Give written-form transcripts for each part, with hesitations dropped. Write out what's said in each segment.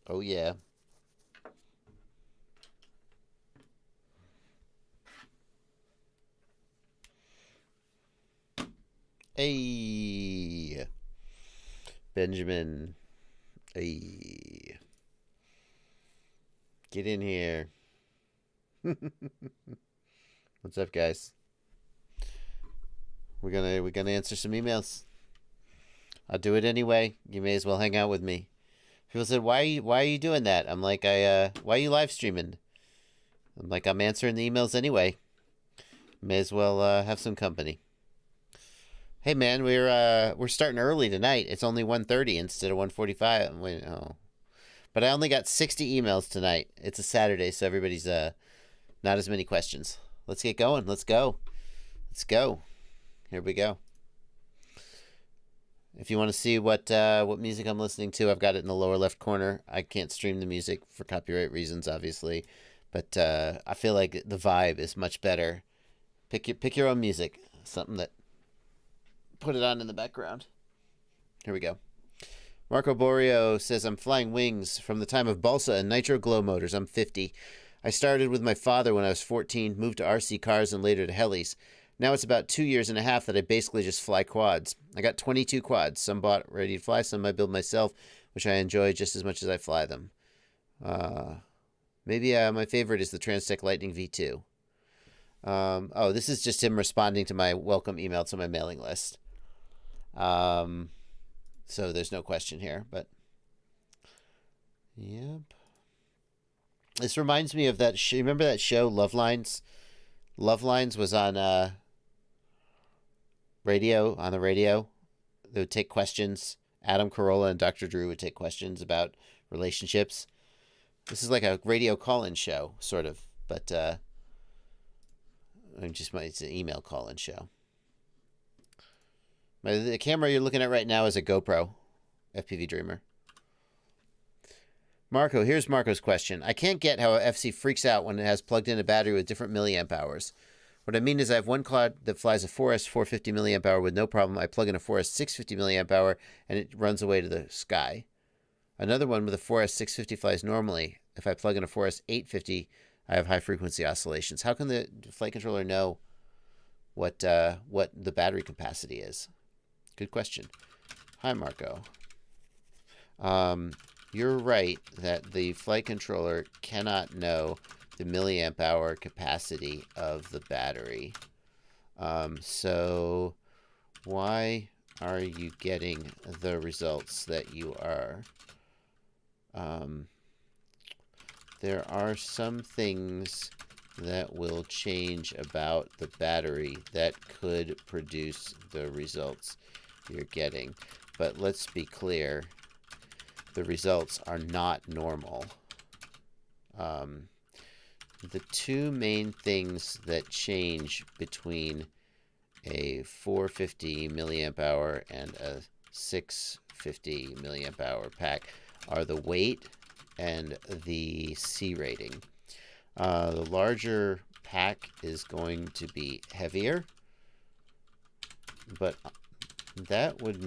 Oh, yeah. Hey, Benjamin. Hey, get in here. What's up, guys? We're gonna answer some emails. I'll do it anyway. You may as well hang out with me. People said, why are you doing that? I'm like, why are you live streaming? I'm like, I'm answering the emails anyway. May as well have some company. Hey man, we're starting early tonight. It's only 1:30 instead of 1:45. Oh. But I only got 60 emails tonight. It's a Saturday, so everybody's not as many questions. Let's get going. Let's go. Let's go. Here we go. If you want to see what music I'm listening to, I've got it in the lower left corner. I can't stream the music for copyright reasons, obviously, but I feel like the vibe is much better. Pick your own music. Something that put it on in the background. Here we go. Marco Borio says, I'm flying wings from the time of balsa and nitro glow motors. I'm 50. I started with my father when I was 14, moved to RC cars and later to helis. Now it's about 2.5 years that I basically just fly quads. I got 22 quads. Some bought ready to fly, some I build myself, which I enjoy just as much as I fly them. Maybe my favorite is the Transtech Lightning V2. Oh, this is just him responding to my welcome email to my mailing list. So there's no question here, but yep. This reminds me of that. Remember that show, Love Lines? Love Lines was on radio. On the radio, they would take questions. Adam Carolla and Dr. Drew would take questions about relationships. This is like a radio call-in show, sort of, but it's an email call-in show. The camera you're looking at right now is a GoPro FPV Dreamer. Marco, here's Marco's question. I can't get how a FC freaks out when it has plugged in a battery with different milliamp hours. What I mean is I have one quad that flies a 4S 450 milliamp hour with no problem. I plug in a 4S 650 milliamp hour and it runs away to the sky. Another one with a 4S 650 flies normally. If I plug in a 4S 850, I have high frequency oscillations. How can the flight controller know what the battery capacity is? Good question. Hi, Marco. You're right that the flight controller cannot know the milliamp hour capacity of the battery. So why are you getting the results that you are? There are some things that will change about the battery that could produce the results you're getting. But let's be clear, the results are not normal. The two main things that change between a 450 milliamp hour and a 650 milliamp hour pack are the weight and the C rating. The larger pack is going to be heavier, but that would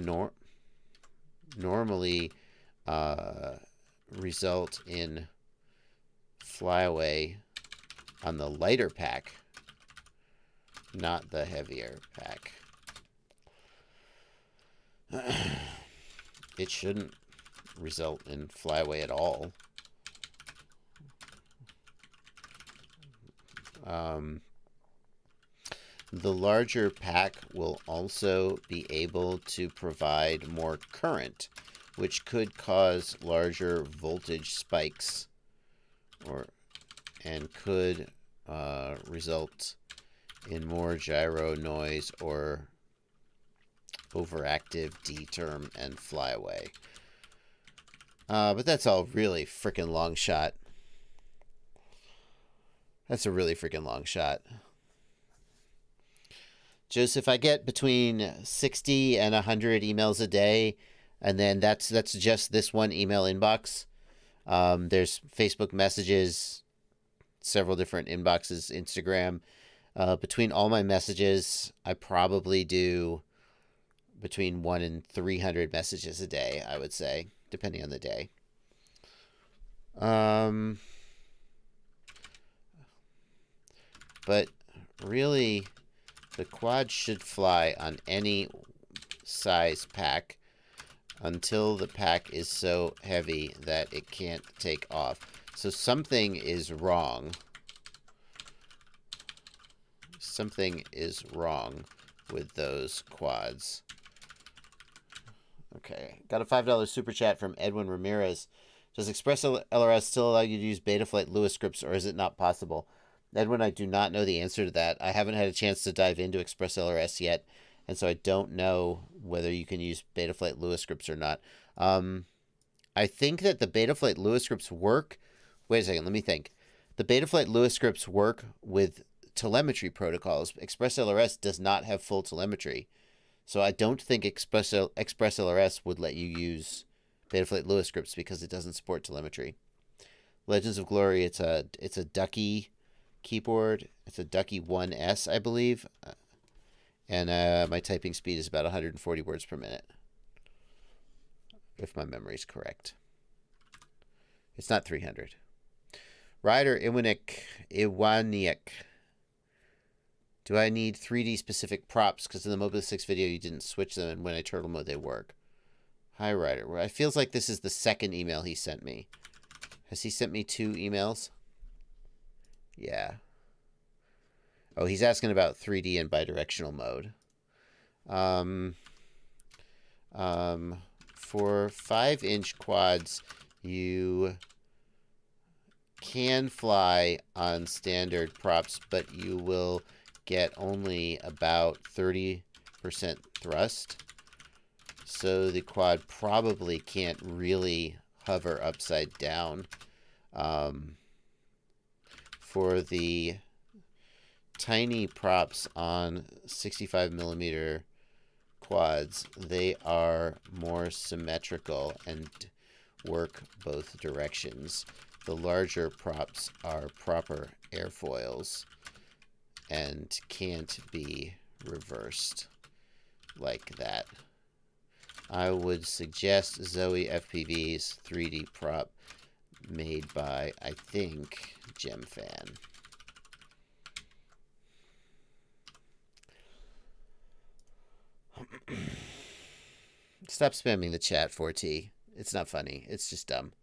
normally result in flyaway on the lighter pack, not the heavier pack. It shouldn't result in flyaway at all. The larger pack will also be able to provide more current, which could cause larger voltage spikes and could result in more gyro noise or overactive D-term and flyaway. But that's all really freaking long shot. That's a really freaking long shot. Joseph, I get between 60 and 100 emails a day, and then that's just this one email inbox. There's Facebook messages, several different inboxes, Instagram. Between all my messages, I probably do between 100 and 300 messages a day, I would say, depending on the day. But really, the quad should fly on any size pack until the pack is so heavy that it can't take off. So something is wrong. Something is wrong with those quads. Okay, got a $5 super chat from Edwin Ramirez. Does ExpressLRS still allow you to use Betaflight Lewis scripts, or is it not possible? Edwin, I do not know the answer to that. I haven't had a chance to dive into ExpressLRS yet, and so I don't know whether you can use Betaflight Lewis scripts or not. I think that the Betaflight Lewis scripts work. Wait a second, let me think. The Betaflight Lewis scripts work with telemetry protocols. ExpressLRS does not have full telemetry. So I don't think ExpressLRS would let you use Betaflight Lewis scripts because it doesn't support telemetry. Legends of Glory, it's a Ducky keyboard. It's a Ducky 1S, I believe. And my typing speed is about 140 words per minute, if my memory is correct. It's not 300. Ryder Iwaniak. Do I need 3D specific props? Because in the Mobile 6 video, you didn't switch them, and when I turtle mode, they work. Hi, Ryder. It feels like this is the second email he sent me. Has he sent me 2 emails? Yeah. Oh, he's asking about 3D and bidirectional mode. For 5-inch quads, you can fly on standard props, but you will get only about 30% thrust. So the quad probably can't really hover upside down. For the tiny props on 65mm quads, they are more symmetrical and work both directions. The larger props are proper airfoils and can't be reversed like that. I would suggest Zoe FPV's 3D prop made by, I think, GemFan. Stop spamming the chat, 4T. It's not funny. It's just dumb.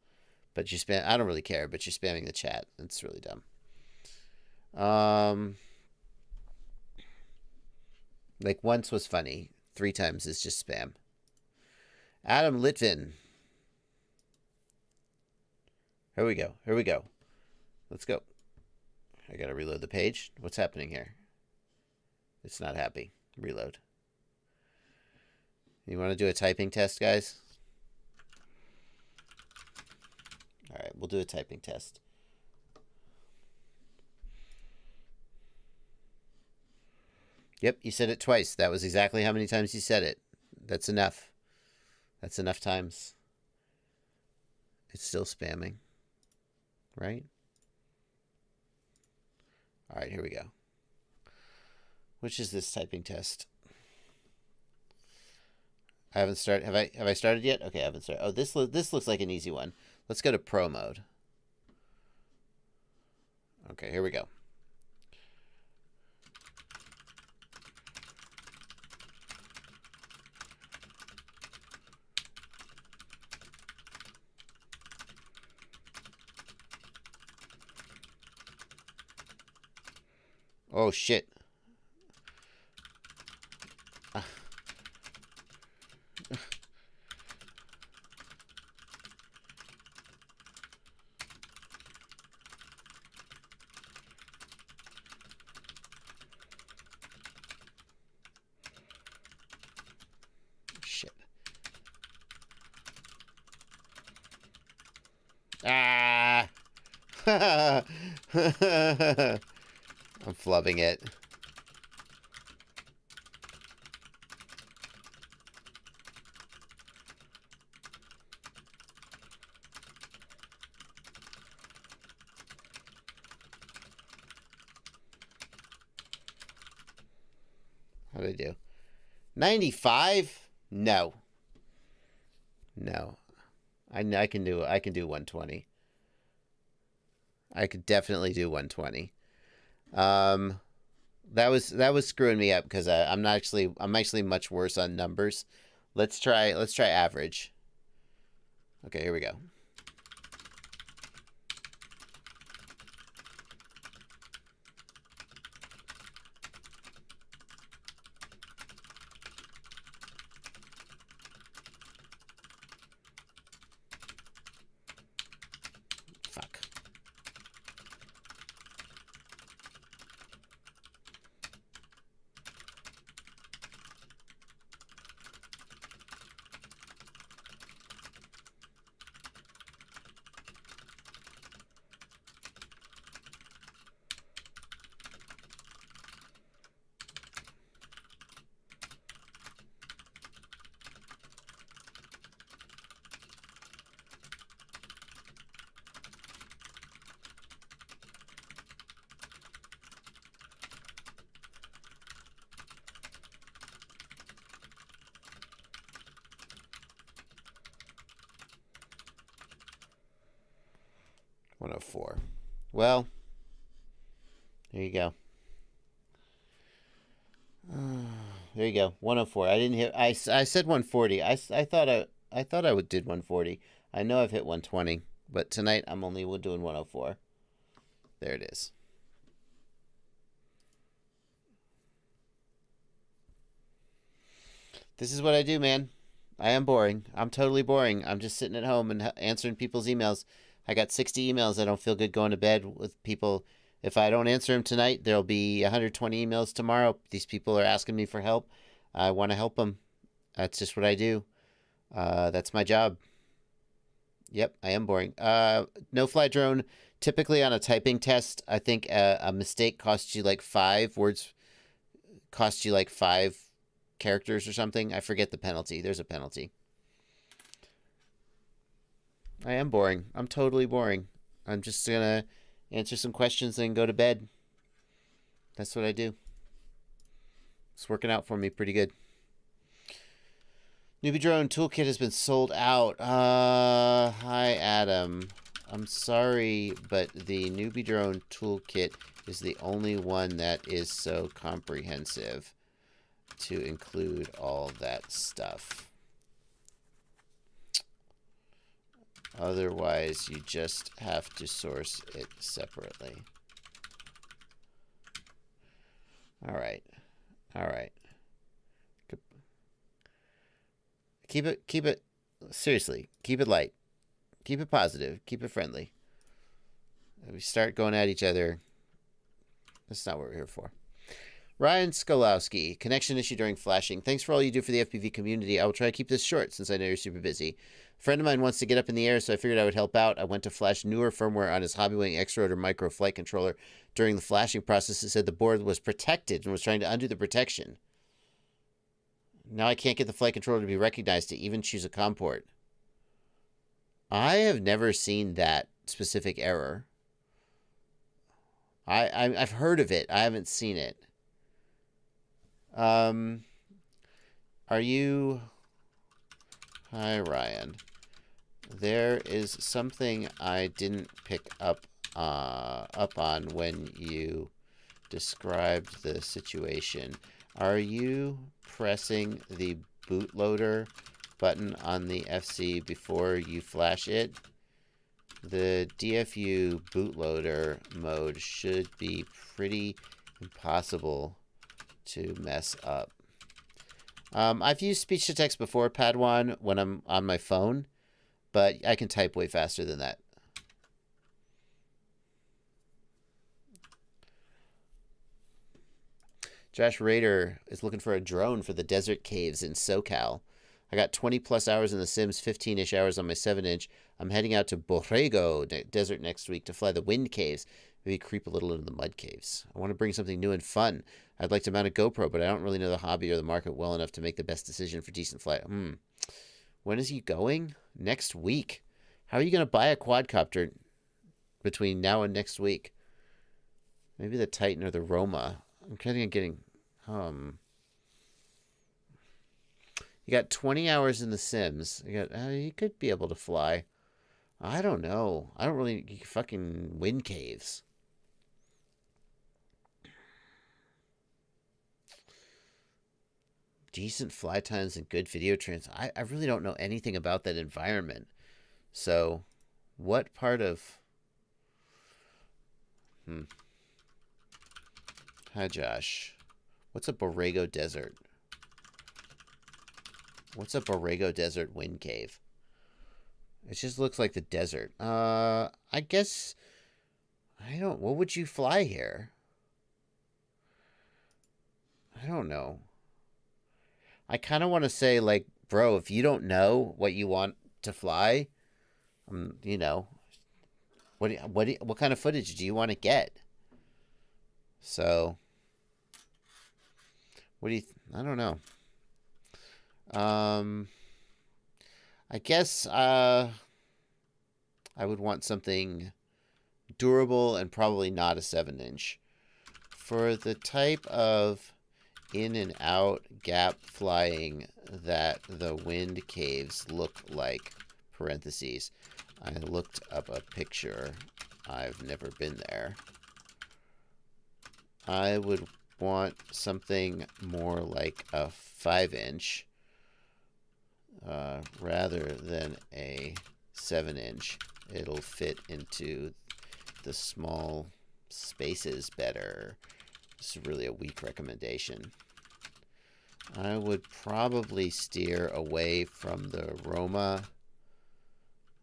But you spam. I don't really care, but you're spamming the chat. It's really dumb. Like once was funny. 3 times is just spam. Adam Litvin. Here we go. Here we go. Let's go. I gotta reload the page. What's happening here? It's not happy. Reload. You want to do a typing test, guys? All right, we'll do a typing test. Yep, you said it twice. That was exactly how many times you said it. That's enough. That's enough times. It's still spamming. Right? All right, here we go. Which is this typing test? I haven't started. Have I started yet? Okay, I haven't started. Oh, this looks like an easy one. Let's go to Pro mode. Okay, here we go. Oh shit. Shit. Ah. I'm flubbing it. How did I do? 95? No. No. I can do 120. I could definitely do 120. Um, that was screwing me up because I'm actually much worse on numbers. Let's try average. Okay, here we go. Fuck. $104. Well, there you go. There you go. 104. I didn't hit. I said 140. I thought I did 140. I know I've hit 120, but tonight I'm only doing 104. There it is. This is what I do, man. I am boring. I'm totally boring. I'm just sitting at home and answering people's emails. I got 60 emails. I don't feel good going to bed with people. If I don't answer them tonight, there'll be 120 emails tomorrow. These people are asking me for help. I want to help them. That's just what I do. That's my job. Yep, I am boring. No-fly drone. Typically on a typing test, I think a mistake costs you like 5 words. Costs you like 5 characters or something. I forget the penalty. There's a penalty. I am boring. I'm totally boring. I'm just gonna answer some questions and go to bed. That's what I do. It's working out for me pretty good. Newbie Drone Toolkit has been sold out. Hi Adam. I'm sorry, but the Newbie Drone Toolkit is the only one that is so comprehensive to include all that stuff. Otherwise, you just have to source it separately. All right. Keep it, seriously, keep it light. Keep it positive. Keep it friendly. If we start going at each other, that's not what we're here for. Ryan Skolowski, connection issue during flashing. Thanks for all you do for the FPV community. I will try to keep this short since I know you're super busy. A friend of mine wants to get up in the air, so I figured I would help out. I went to flash newer firmware on his Hobbywing X-Rotor micro flight controller. During the flashing process, it said the board was protected and was trying to undo the protection. Now I can't get the flight controller to be recognized to even choose a COM port. I have never seen that specific error. I've heard of it. I haven't seen it. Are you... Hi, Ryan. There is something I didn't pick up on when you described the situation. Are you pressing the bootloader button on the FC before you flash it? The DFU bootloader mode should be pretty impossible to mess up. I've used speech to text before, Padawan, when I'm on my phone, but I can type way faster than that. Josh Rader is looking for a drone for the desert caves in SoCal. I got 20 plus hours in the Sims, 15-ish hours on my 7-inch. I'm heading out to Borio Desert next week to fly the wind caves. Maybe creep a little into the mud caves. I want to bring something new and fun. I'd like to mount a GoPro, but I don't really know the hobby or the market well enough to make the best decision for decent flight. When is he going? Next week. How are you going to buy a quadcopter between now and next week? Maybe the Titan or the Roma. I'm kind of getting... You got 20 hours in The Sims. You could be able to fly. I don't know. I don't really fucking wind caves. Decent fly times and good video trans. I really don't know anything about that environment. So, what part of... Hi, Josh. What's a Borrego Desert? What's a Borrego Desert wind cave? It just looks like the desert. I guess... I don't... What would you fly here? I don't know. I kind of want to say, like, bro, if you don't know what you want to fly, you know, what kind of footage do you want to get? So, what do you? I don't know. I guess I would want something durable and probably not a 7-inch. For the type of in and out gap flying that the wind caves look like, parentheses, I looked up a picture. I've never been there. I would want something more like a 5-inch rather than a 7-inch. It'll fit into the small spaces better. This is really a weak recommendation. I would probably steer away from the Roma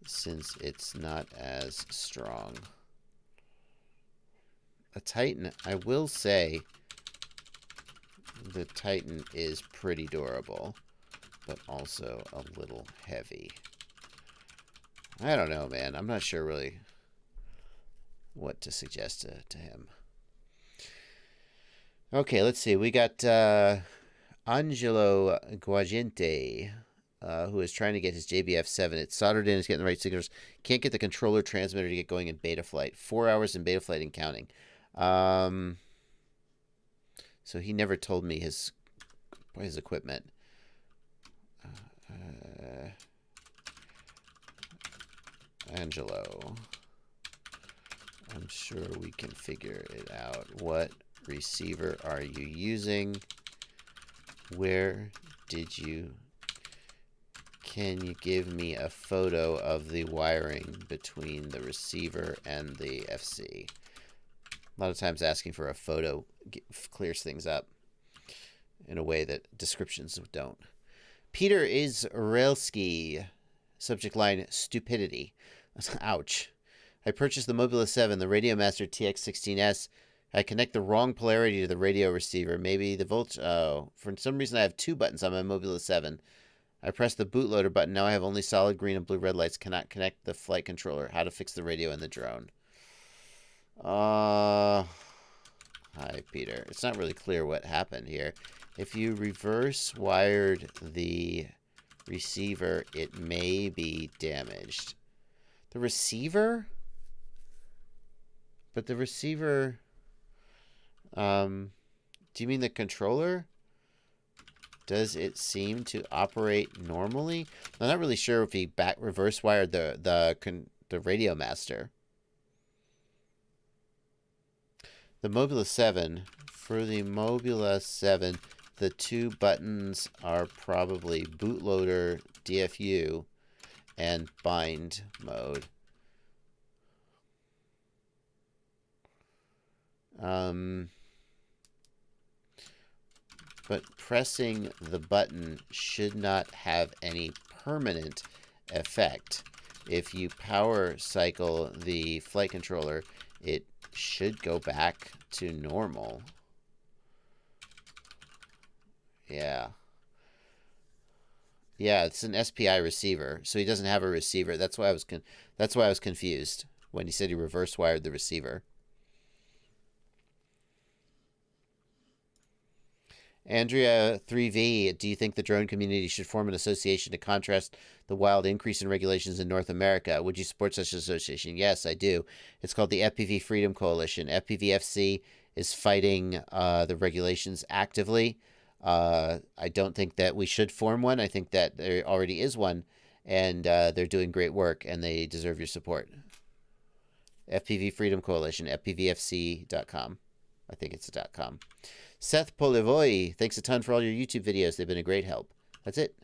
since it's not as strong. A Titan, I will say the Titan is pretty durable, but also a little heavy. I don't know, man. I'm not sure really what to suggest to him. Okay, let's see. We got Angelo Guagente, who is trying to get his JBF7. It's soldered in, it's getting the right signals. Can't get the controller transmitter to get going in beta flight. 4 hours in beta flight and counting. So he never told me his equipment. Angelo. I'm sure we can figure it out. What receiver are you using? Where did you... Can you give me a photo of the wiring between the receiver and the FC? A lot of times asking for a photo clears things up in a way that descriptions don't. Peter Israelski, subject line, stupidity. Ouch. I purchased the Mobula 7, the Radiomaster TX16S. I connect the wrong polarity to the radio receiver. Maybe the voltage... Oh, for some reason I have 2 buttons on my Mobula 7. I pressed the bootloader button. Now I have only solid green and blue red lights. Cannot connect the flight controller. How to fix the radio in the drone. Hi, Peter. It's not really clear what happened here. If you reverse wired the receiver, it may be damaged. The receiver? But the receiver... do you mean the controller? Does it seem to operate normally? I'm not really sure if he reverse wired the Radio Master. The Mobula 7. For the Mobula 7, the 2 buttons are probably bootloader, DFU, and bind mode. But pressing the button should not have any permanent effect. If you power cycle the flight controller, it should go back to normal. Yeah. Yeah, it's an SPI receiver, so he doesn't have a receiver. That's why I was confused when he said he reverse wired the receiver. Andrea 3V, do you think the drone community should form an association to contrast the wild increase in regulations in North America? Would you support such an association? Yes, I do. It's called the FPV Freedom Coalition. FPVFC is fighting the regulations actively. I don't think that we should form one. I think that there already is one. and they're doing great work, and they deserve your support. FPV Freedom Coalition, fpvfc.com. I think it's .com. Seth Polivoy, thanks a ton for all your YouTube videos. They've been a great help. That's it.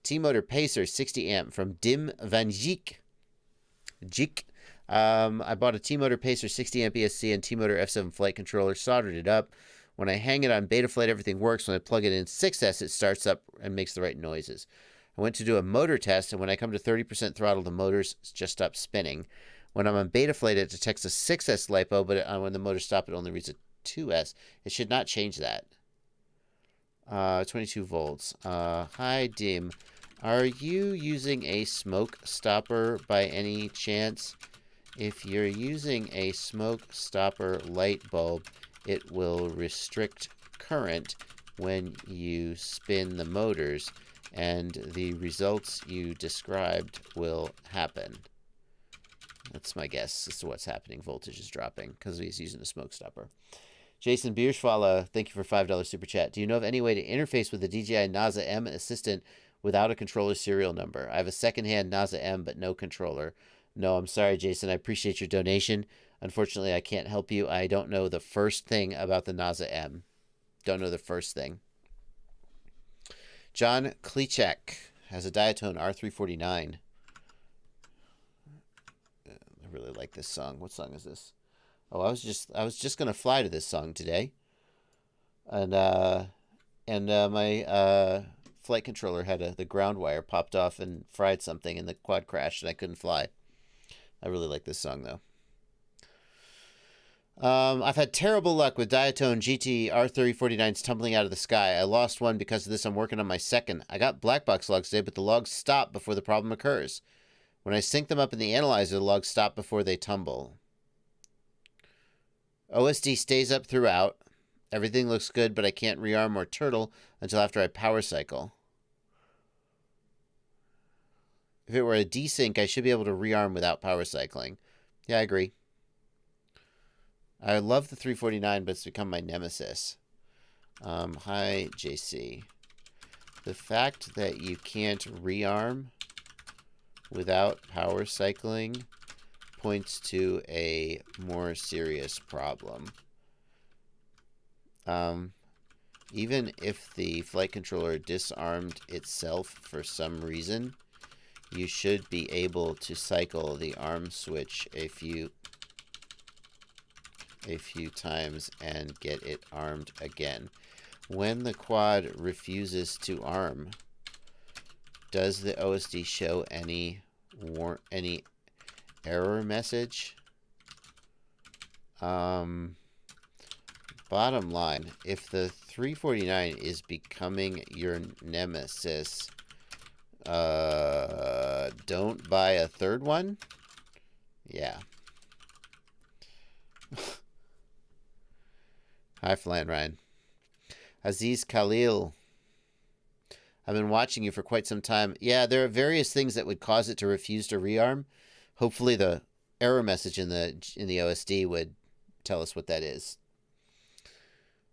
T-Motor Pacer 60 amp from Dim Van Jik. I bought a T-Motor Pacer 60 amp ESC and T-Motor F7 flight controller, soldered it up. When I hang it on Betaflight, everything works. When I plug it in 6S, it starts up and makes the right noises. I went to do a motor test, and when I come to 30% throttle, the motors just stop spinning. When I'm on Betaflight, it detects a 6S LiPo, but when the motors stop, it only reads a 2S. It should not change that. 22 volts. Hi, Dim. Are you using a smoke stopper by any chance? If you're using a smoke stopper light bulb, it will restrict current when you spin the motors, and the results you described will happen. That's my guess as to what's happening. Voltage is dropping because he's using a smoke stopper. Jason Bierschwala, thank you for $5 super chat. Do you know of any way to interface with the DJI Naza M Assistant without a controller serial number? I have a secondhand Naza M, but no controller. No, I'm sorry, Jason. I appreciate your donation. Unfortunately, I can't help you. I don't know the first thing about the Naza M. Don't know the first thing. John Klichek has a Diatone R349. I really like this song. What song is this? Oh, I was just gonna fly to this song today, and my flight controller had the ground wire popped off and fried something, and the quad crashed, and I couldn't fly. I really like this song though. I've had terrible luck with Diatone GT R3049s tumbling out of the sky. I lost one because of this. I'm working on my second. I got black box logs today, but the logs stop before the problem occurs. When I sync them up in the analyzer, the logs stop before they tumble. OSD stays up throughout. Everything looks good, but I can't rearm or turtle until after I power cycle. If it were a desync, I should be able to rearm without power cycling. Yeah, I agree. I love the 349, but it's become my nemesis. Hi, JC. The fact that you can't rearm without power cycling points to a more serious problem. Even if the flight controller disarmed itself for some reason, you should be able to cycle the arm switch a few times and get it armed again. When the quad refuses to arm, does the OSD show any error message? Bottom line, if the 349 is becoming your nemesis, don't buy a third one? Yeah. Hi, Flan Ryan. Aziz Khalil. I've been watching you for quite some time. Yeah, there are various things that would cause it to refuse to rearm. Hopefully the error message in the OSD would tell us what that is.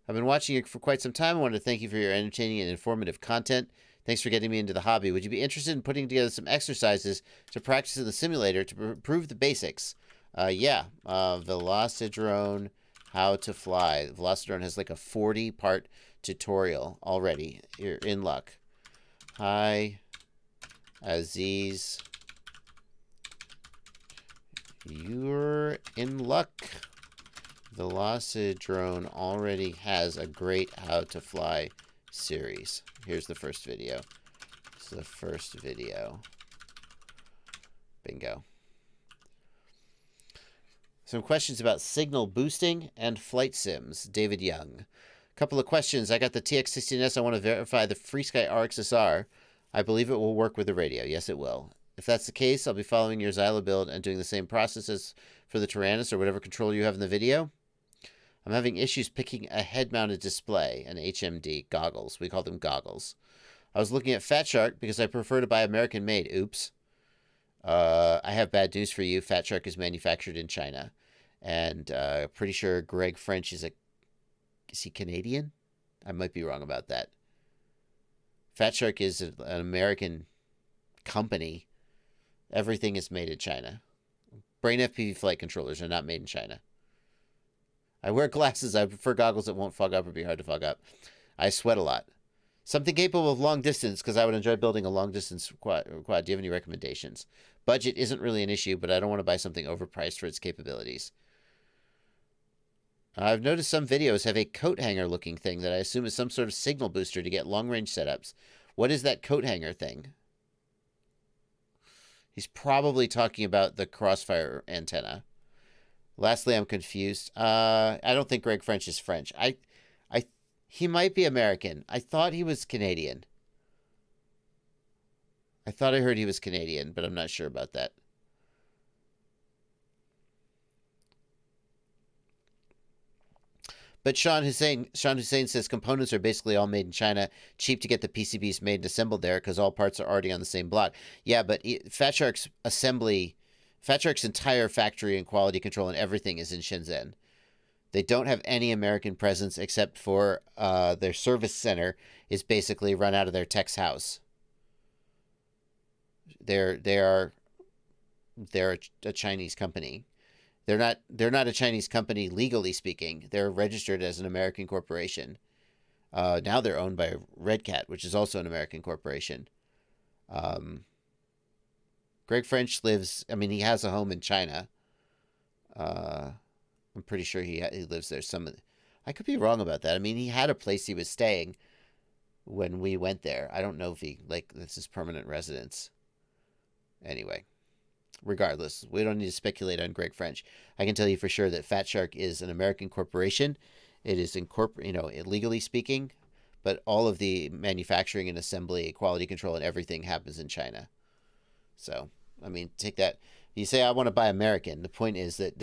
I've been watching you for quite some time. I want to thank you for your entertaining and informative content. Thanks for getting me into the hobby. Would you be interested in putting together some exercises to practice in the simulator to improve the basics? Yeah. Velocidrone, how to fly. Velocidrone has like a 40-part tutorial already. You're in luck. Hi, Aziz. You're in luck. Velocidrone already has a great how to fly series. Here's the first video. It's the first video. Bingo. Some questions about signal boosting and flight sims. David Young. A couple of questions. I got the TX16S. I want to verify the FreeSky RXSR. I believe it will work with the radio. Yes, it will. If that's the case, I'll be following your Xyla build and doing the same process as for the Tyrannus or whatever controller you have in the video. I'm having issues picking a head-mounted display, an HMD, goggles. We call them goggles. I was looking at Fat Shark because I prefer to buy American-made. Oops. I have bad news for you. Fat Shark is manufactured in China. And pretty sure Greg French is he Canadian? I might be wrong about that. Fat Shark is an American company Everything is made in China. Brain FPV flight controllers are not made in China. I wear glasses. I prefer goggles that won't fog up or be hard to fog up. I sweat a lot. Something capable of long distance, because I would enjoy building a long distance quad. Do you have any recommendations? Budget isn't really an issue, but I don't want to buy something overpriced for its capabilities. I've noticed some videos have a coat hanger looking thing that I assume is some sort of signal booster to get long range setups. What is that coat hanger thing? He's probably talking about the Crossfire antenna. Lastly, I'm confused. I don't think Greg French is French. He might be American. I thought he was Canadian. I thought I heard he was Canadian, but I'm not sure about that. But Sean Hussein says components are basically all made in China. Cheap to get the PCBs made and assembled there because all parts are already on the same block. Yeah, but Fat Shark's entire factory and quality control and everything is in Shenzhen. They don't have any American presence except for their service center is basically run out of their tech's house. They're a Chinese company. They're not a Chinese company legally speaking. They're registered as an American corporation. Now they're owned by Red Cat, which is also an American corporation. Greg French lives. I mean, he has a home in China. I'm pretty sure he lives there. I could be wrong about that. I mean, he had a place he was staying when we went there. I don't know if this is permanent residence. Anyway, regardless, we don't need to speculate on Greg French. I can tell you for sure that Fat Shark is an American corporation. It is legally speaking, but all of the manufacturing and assembly, quality control, and everything happens in China. So, I mean, take that. You say I want to buy American. The point is that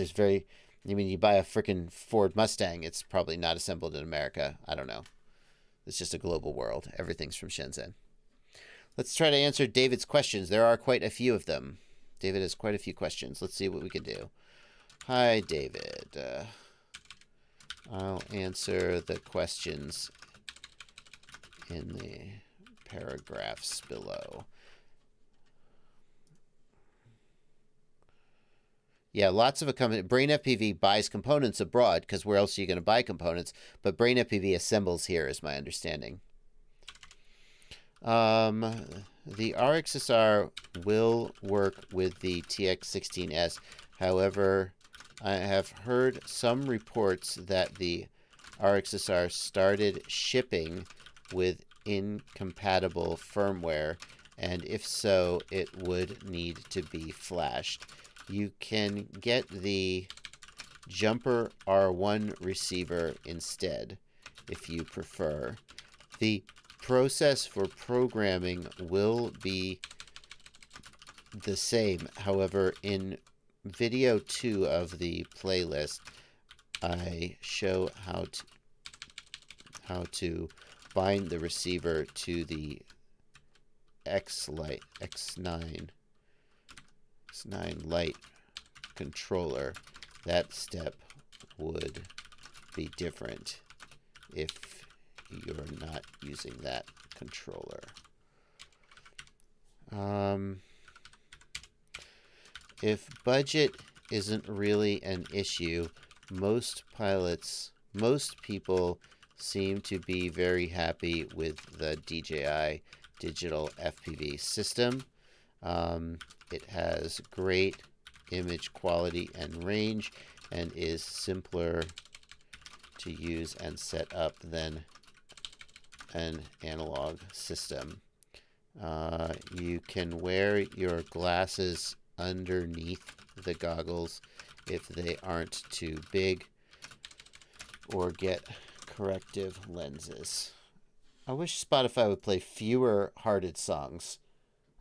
you buy a freaking Ford Mustang, it's probably not assembled in America. I don't know. It's just a global world. Everything's from Shenzhen. Let's try to answer David's questions. There are quite a few of them. David has quite a few questions. Let's see what we can do. Hi, David. I'll answer the questions in the paragraphs below. Yeah, lots of a company. Brain FPV buys components abroad because where else are you going to buy components? But Brain FPV assembles here, is my understanding. The RXSR will work with the TX16S. However, I have heard some reports that the RXSR started shipping with incompatible firmware, and if so, it would need to be flashed. You can get the Jumper R1 receiver instead, if you prefer. The process for programming will be the same. However, in video 2 of the playlist, I show how to bind the receiver to the X9 Lite controller. That step would be different if you're not using that controller. If budget isn't really an issue, most people seem to be very happy with the DJI digital FPV system. It has great image quality and range and is simpler to use and set up than an analog system. You can wear your glasses underneath the goggles if they aren't too big, or get corrective lenses. I wish Spotify would play fewer hearted songs.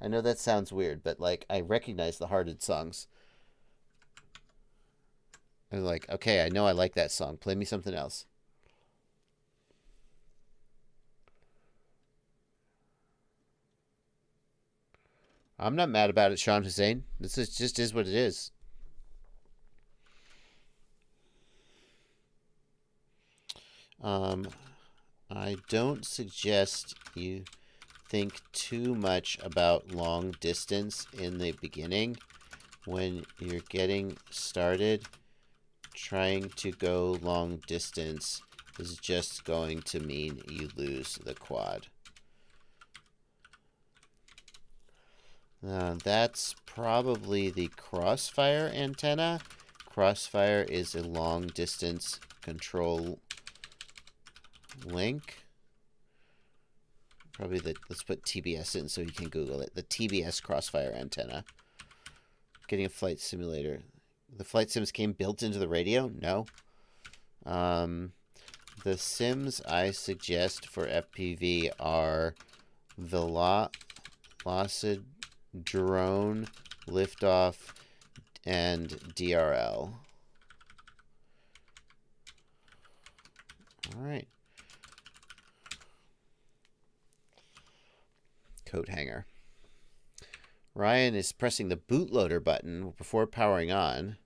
I know that sounds weird, but I recognize the hearted songs. I'm like, okay, I know I like that song. Play me something else. I'm not mad about it, Sean Hussein. This is what it is. I don't suggest you think too much about long distance in the beginning. When you're getting started, trying to go long distance is just going to mean you lose the quad. That's probably the Crossfire antenna. Crossfire is a long distance control link. Probably let's put TBS in so you can Google it. The TBS Crossfire antenna. Getting a flight simulator. The flight sims came built into the radio? No. The sims I suggest for FPV are Velocid, Drone, Liftoff, and DRL. All right. Coat hanger. Ryan is pressing the bootloader button before powering on.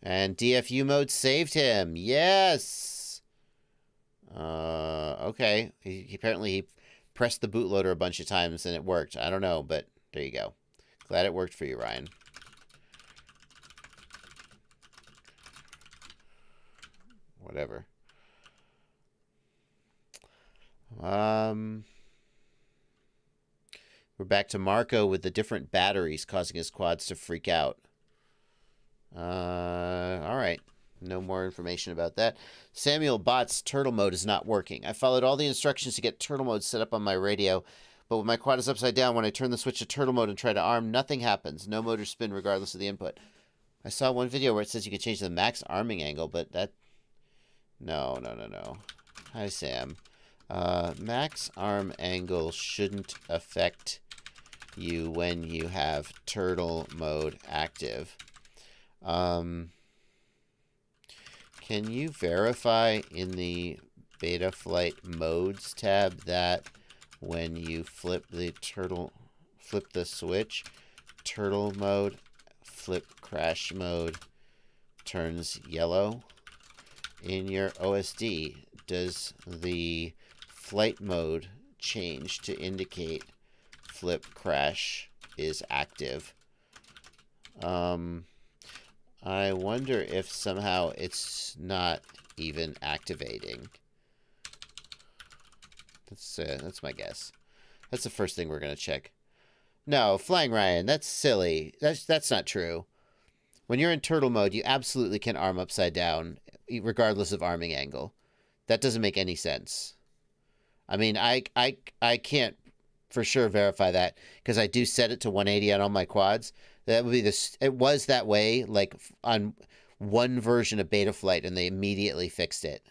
And DFU mode saved him. Yes! Okay. Apparently he pressed the bootloader a bunch of times and it worked. I don't know, but there you go. Glad it worked for you, Ryan. Whatever. We're back to Marco with the different batteries causing his quads to freak out. All right. No more information about that. Samuel Bott's turtle mode is not working. I followed all the instructions to get turtle mode set up on my radio, but when my quad is upside down, when I turn the switch to turtle mode and try to arm, nothing happens. No motor spin regardless of the input. I saw one video where it says you could change the max arming angle, but that... No. Hi, Sam. Max arm angle shouldn't affect you when you have turtle mode active. Can you verify in the Betaflight modes tab that when you flip the switch, turtle mode, flip crash mode turns yellow? In your OSD, does the flight mode change to indicate flip crash is active? I wonder if somehow it's not even activating. That's my guess. That's the first thing we're gonna check. No, Flying Ryan, that's silly. That's not true. When you're in turtle mode, you absolutely can arm upside down, regardless of arming angle. That doesn't make any sense. I mean, I can't for sure verify that because I do set it to 180 on all my quads. That would be it was that way, like on one version of Betaflight, and they immediately fixed it.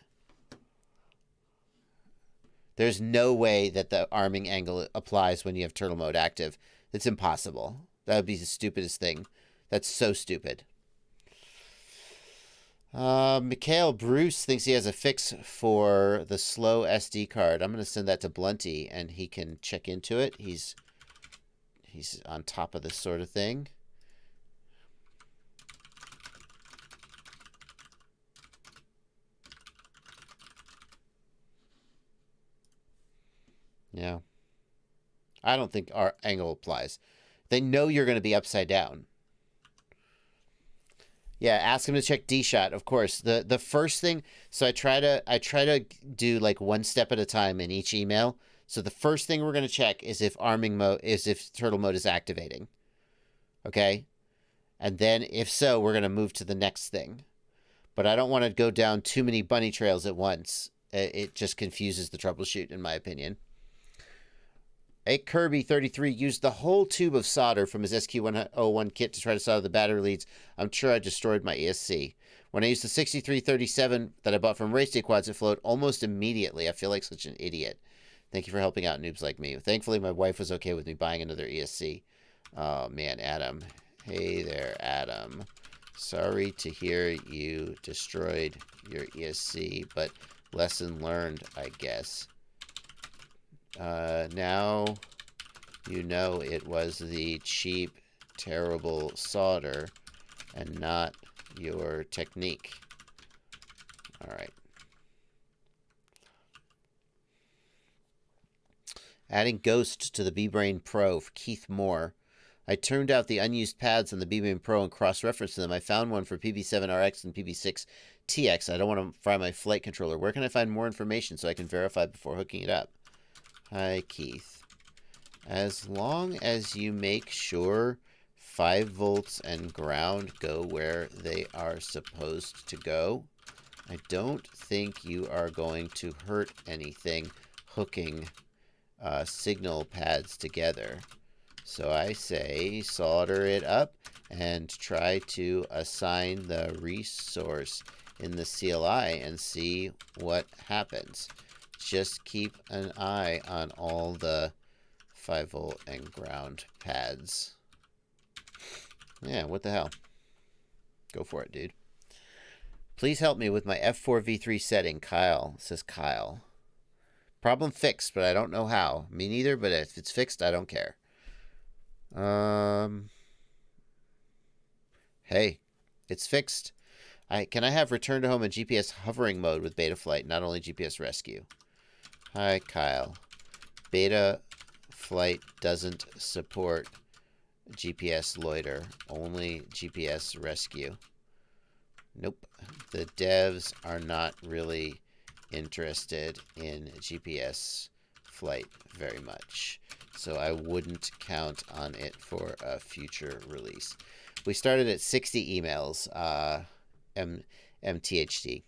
There's no way that the arming angle applies when you have turtle mode active. It's impossible. That would be the stupidest thing. That's so stupid. Mikhail Bruce thinks he has a fix for the slow SD card. I'm going to send that to Blunty, and he can check into it. He's on top of this sort of thing. Yeah. I don't think our angle applies. They know you're going to be upside down. Yeah, ask him to check D-Shot, of course. The first thing, so I try to do like one step at a time in each email. So the first thing we're going to check is if turtle mode is activating. Okay? And then if so, we're going to move to the next thing. But I don't want to go down too many bunny trails at once. It just confuses the troubleshoot, in my opinion. A Kirby33 used the whole tube of solder from his SQ101 kit to try to solder the battery leads. I'm sure I destroyed my ESC. When I used the 6337 that I bought from Race Day Quads, it flowed almost immediately. I feel like such an idiot. Thank you for helping out noobs like me. Thankfully, my wife was okay with me buying another ESC. Oh, man, Adam. Hey there, Adam. Sorry to hear you destroyed your ESC, but lesson learned, I guess. Now you know it was the cheap, terrible solder and not your technique. All right. Adding Ghost to the B-Brain Pro for Keith Moore. I turned out the unused pads on the B-Brain Pro and cross-referenced them. I found one for PB7RX and PB6TX. I don't want to fry my flight controller. Where can I find more information so I can verify before hooking it up? Hi, Keith. As long as you make sure 5 volts and ground go where they are supposed to go, I don't think you are going to hurt anything hooking signal pads together. So I say solder it up and try to assign the resource in the CLI and see what happens. Just keep an eye on all the 5 volt and ground pads. Yeah, what the hell? Go for it, dude. Please help me with my F4V3 setting. Kyle, says Kyle. Problem fixed, but I don't know how. Me neither, but if it's fixed, I don't care. Hey, it's fixed. Can I have return to home and GPS hovering mode with Betaflight, not only GPS rescue? Hi, Kyle. Betaflight doesn't support GPS loiter, only GPS rescue. Nope. The devs are not really interested in GPS flight very much, so I wouldn't count on it for a future release. We started at 60 emails, MTHD.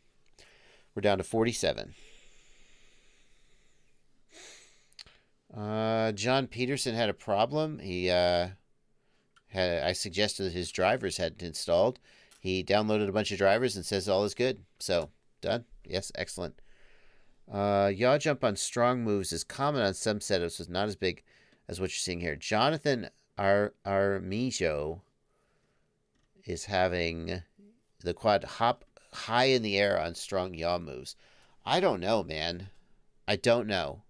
We're down to 47. John Peterson had a problem. I suggested that his drivers hadn't installed. He downloaded a bunch of drivers and says all is good. So, done. Yes, excellent. Yaw jump on strong moves is common on some setups, was not as big as what you're seeing here. Jonathan Armijo is having the quad hop high in the air on strong yaw moves. I don't know, man. I don't know.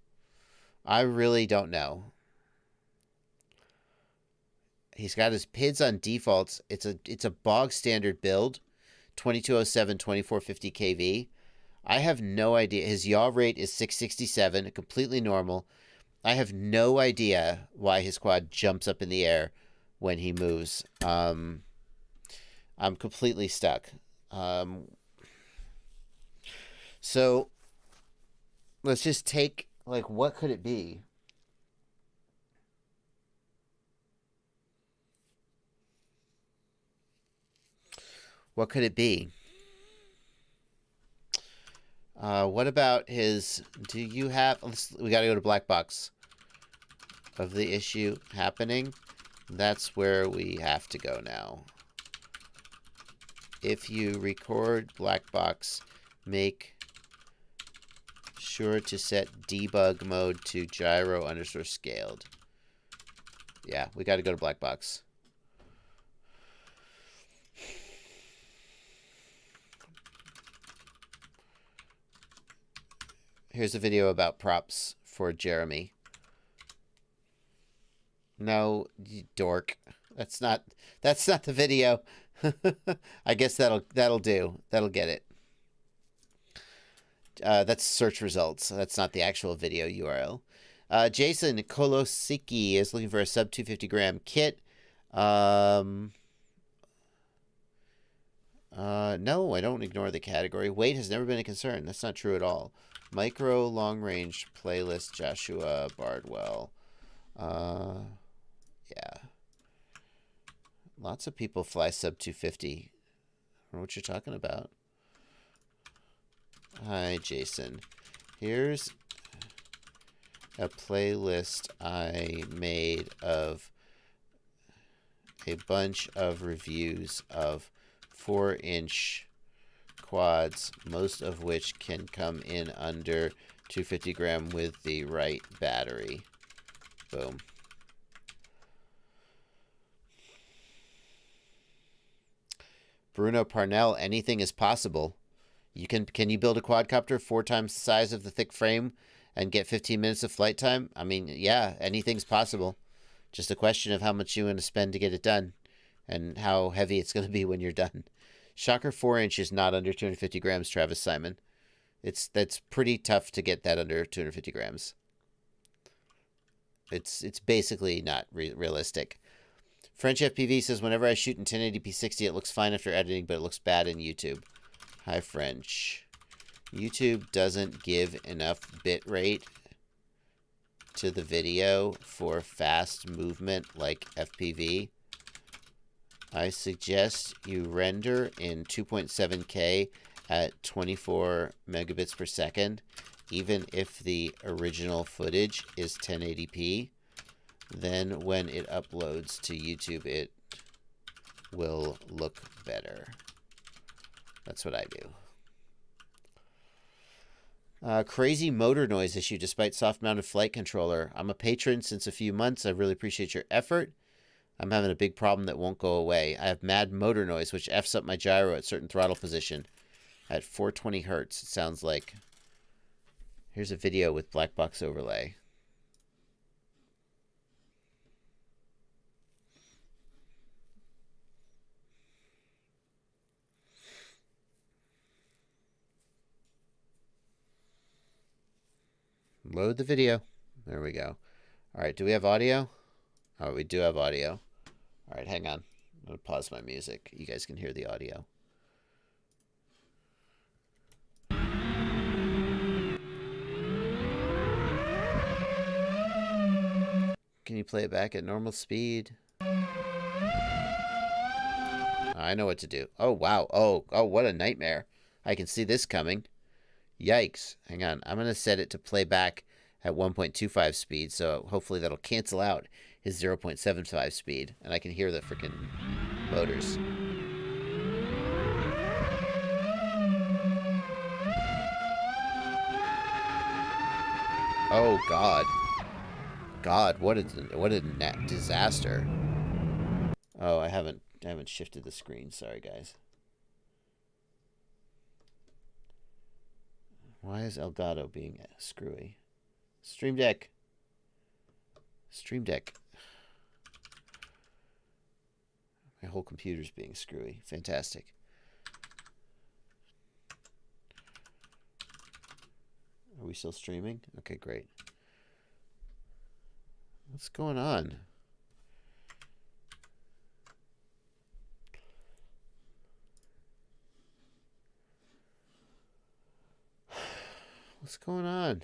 I really don't know. He's got his PIDs on defaults. It's a bog standard build, 2207, 2450 kV. I have no idea. His yaw rate is 667, completely normal. I have no idea why his quad jumps up in the air when he moves. I'm completely stuck. So let's just take, like, what could it be? What could it be? What about his... Do you have... we got to go to black box of the issue happening. That's where we have to go now. If you record black box, make sure to set debug mode to gyro _ scaled. Yeah, we got to go to black box. Here's a video about props for Jeremy. No, you dork. That's not the video. I guess that'll do. That'll get it. That's search results. That's not the actual video URL. Jason Kolosicki is looking for a sub 250 gram kit. No, I don't ignore the category. Weight has never been a concern. That's not true at all. Micro long range playlist Joshua Bardwell. Yeah. Lots of people fly sub 250. I don't know what you're talking about. Hi, Jason. Here's a playlist I made of a bunch of reviews of 4-inch quads, most of which can come in under 250 gram with the right battery. Boom. Bruno Parnell, anything is possible. Can you build a quadcopter 4 times the size of the thick frame and get 15 minutes of flight time? I mean, yeah, anything's possible. Just a question of how much you want to spend to get it done and how heavy it's going to be when you're done. Shocker 4-inch is not under 250 grams, Travis Simon. That's pretty tough to get that under 250 grams. It's basically not realistic. French FPV says, whenever I shoot in 1080p 60, it looks fine after editing, but it looks bad in YouTube. Hi, French. YouTube doesn't give enough bit rate to the video for fast movement like FPV. I suggest you render in 2.7K at 24 megabits per second, even if the original footage is 1080p. Then when it uploads to YouTube, it will look better. That's what I do. Crazy motor noise issue despite soft-mounted flight controller. I'm a patron since a few months. I really appreciate your effort. I'm having a big problem that won't go away. I have mad motor noise, which F's up my gyro at certain throttle position. At 420 hertz, it sounds like. Here's a video with black box overlay. Load the video. There we go. All right, do we have audio? Oh, we do have audio. All right, hang on. I'm going to pause my music. You guys can hear the audio. Can you play it back at normal speed? I know what to do. Oh, wow. Oh, what a nightmare. I can see this coming. Yikes. Hang on. I'm going to set it to play back at 1.25 speed, so hopefully that'll cancel out his 0.75 speed, and I can hear the freaking motors. Oh, God. God, what a disaster. Oh, I haven't shifted the screen. Sorry, guys. Why is Elgato being screwy? Stream Deck. Stream Deck. My whole computer's being screwy. Fantastic. Are we still streaming? Okay, great. What's going on? What's going on?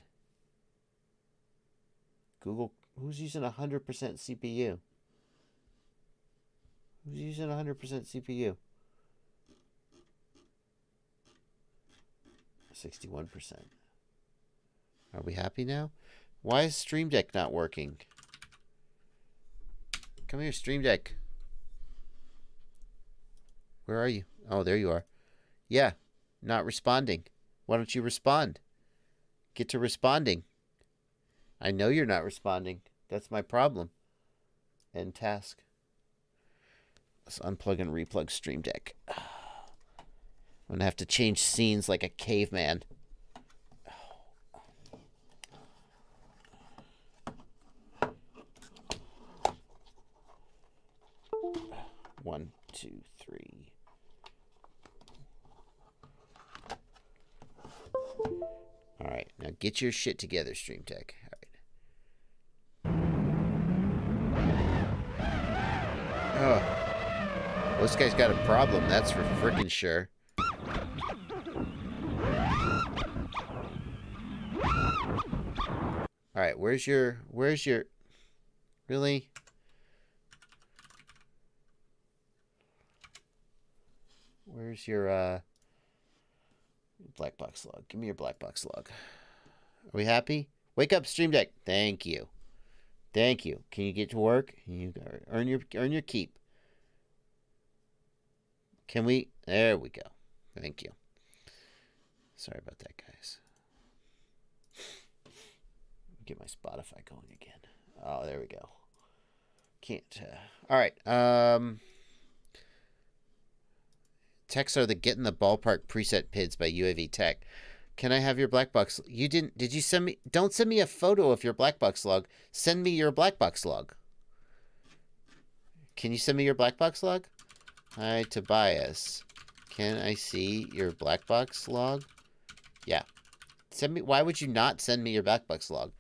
Google, who's using 100% CPU? Who's using 100% CPU? 61%. Are we happy now? Why is Stream Deck not working? Come here, Stream Deck. Where are you? Oh, there you are. Yeah, not responding. Why don't you respond? Get to responding. I know you're not responding. That's my problem. End task. Let's unplug and replug Stream Deck. I'm going to have to change scenes like a caveman. 1, 2, 3. All right, now get your shit together, Stream Tech. All right. Oh, this guy's got a problem. That's for frickin' sure. All right, where's your? Really? Where's your black box log? Give me your black box log. Are we happy? Wake up, Stream Deck. Thank you. Thank you. Can you get to work? You earn your keep. Can we? There we go. Thank you. Sorry about that, guys. Get my Spotify going again. Oh, there we go. Can't. All right. Techs are the Get in the Ballpark preset PIDs by UAV Tech. Can I have your black box? You didn't. Did you send me? Don't send me a photo of your black box log. Send me your black box log. Can you send me your black box log? Hi, Tobias. Can I see your black box log? Yeah. Send me. Why would you not send me your black box log?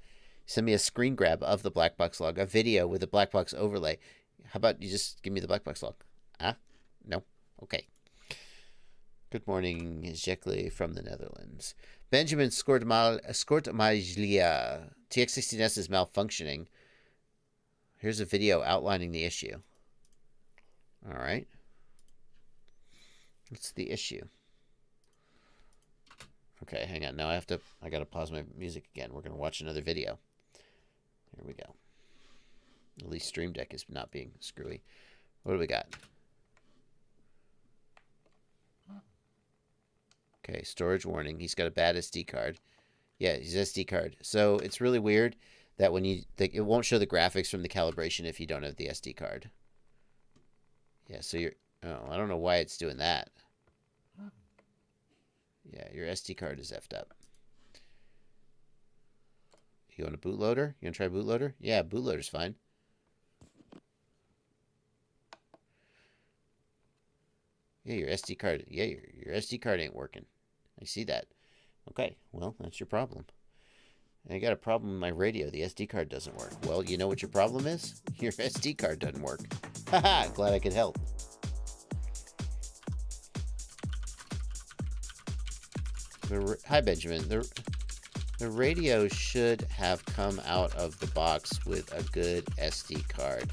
Send me a screen grab of the black box log, a video with a black box overlay. How about you just give me the black box log? Ah, no, okay. Good morning, Jekle from the Netherlands. Benjamin Skortmajlia. TX16S is malfunctioning. Here's a video outlining the issue. All right. What's the issue? Okay, hang on. Now I gotta pause my music again. We're gonna watch another video. Here we go. At least Stream Deck is not being screwy. What do we got? Okay, storage warning. He's got a bad SD card. Yeah, he's SD card. So it's really weird that when it won't show the graphics from the calibration if you don't have the SD card. Yeah, so I don't know why it's doing that. Yeah, your SD card is effed up. You want a bootloader? You want to try bootloader? Yeah, bootloader's fine. Yeah, your SD card. Yeah, your SD card ain't working. I see that. Okay, well, that's your problem. And I got a problem with my radio. The SD card doesn't work. Well, you know what your problem is? Your SD card doesn't work. Haha, glad I could help. Hi, Benjamin. The radio should have come out of the box with a good SD card.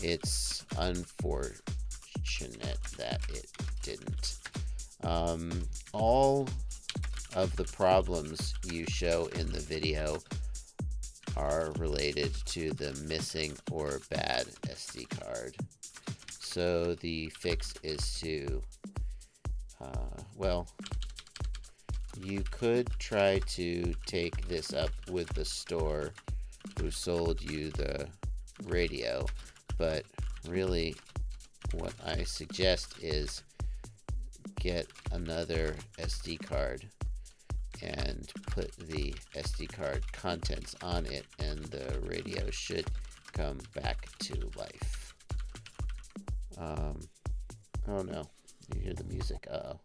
It's unfortunate that it didn't. All of the problems you show in the video are related to the missing or bad SD card. So the fix is to, well, you could try to take this up with the store who sold you the radio, but really what I suggest is get another SD card and put the SD card contents on it, and the radio should come back to life. Oh no, you hear the music. Uh-oh.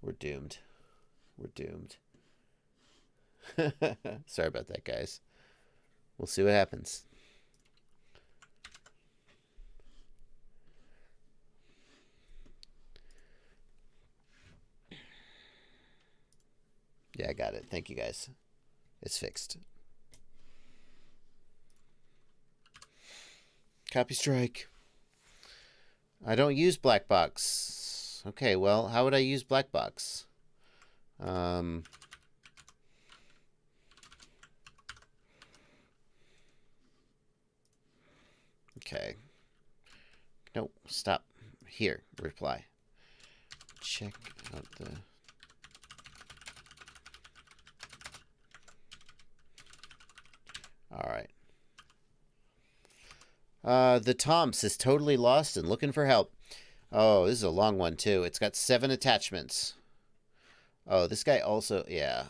We're doomed. We're doomed. Sorry about that, guys. We'll see what happens. Yeah, I got it. Thank you, guys. It's fixed. Copy strike. I don't use black box. Okay, well, how would I use black box? Okay. Nope. Stop. Here. Reply. Check out the... All right. The Tomps is totally lost and looking for help. Oh, this is a long one, too. It's got 7 attachments. Oh, this guy also... Yeah.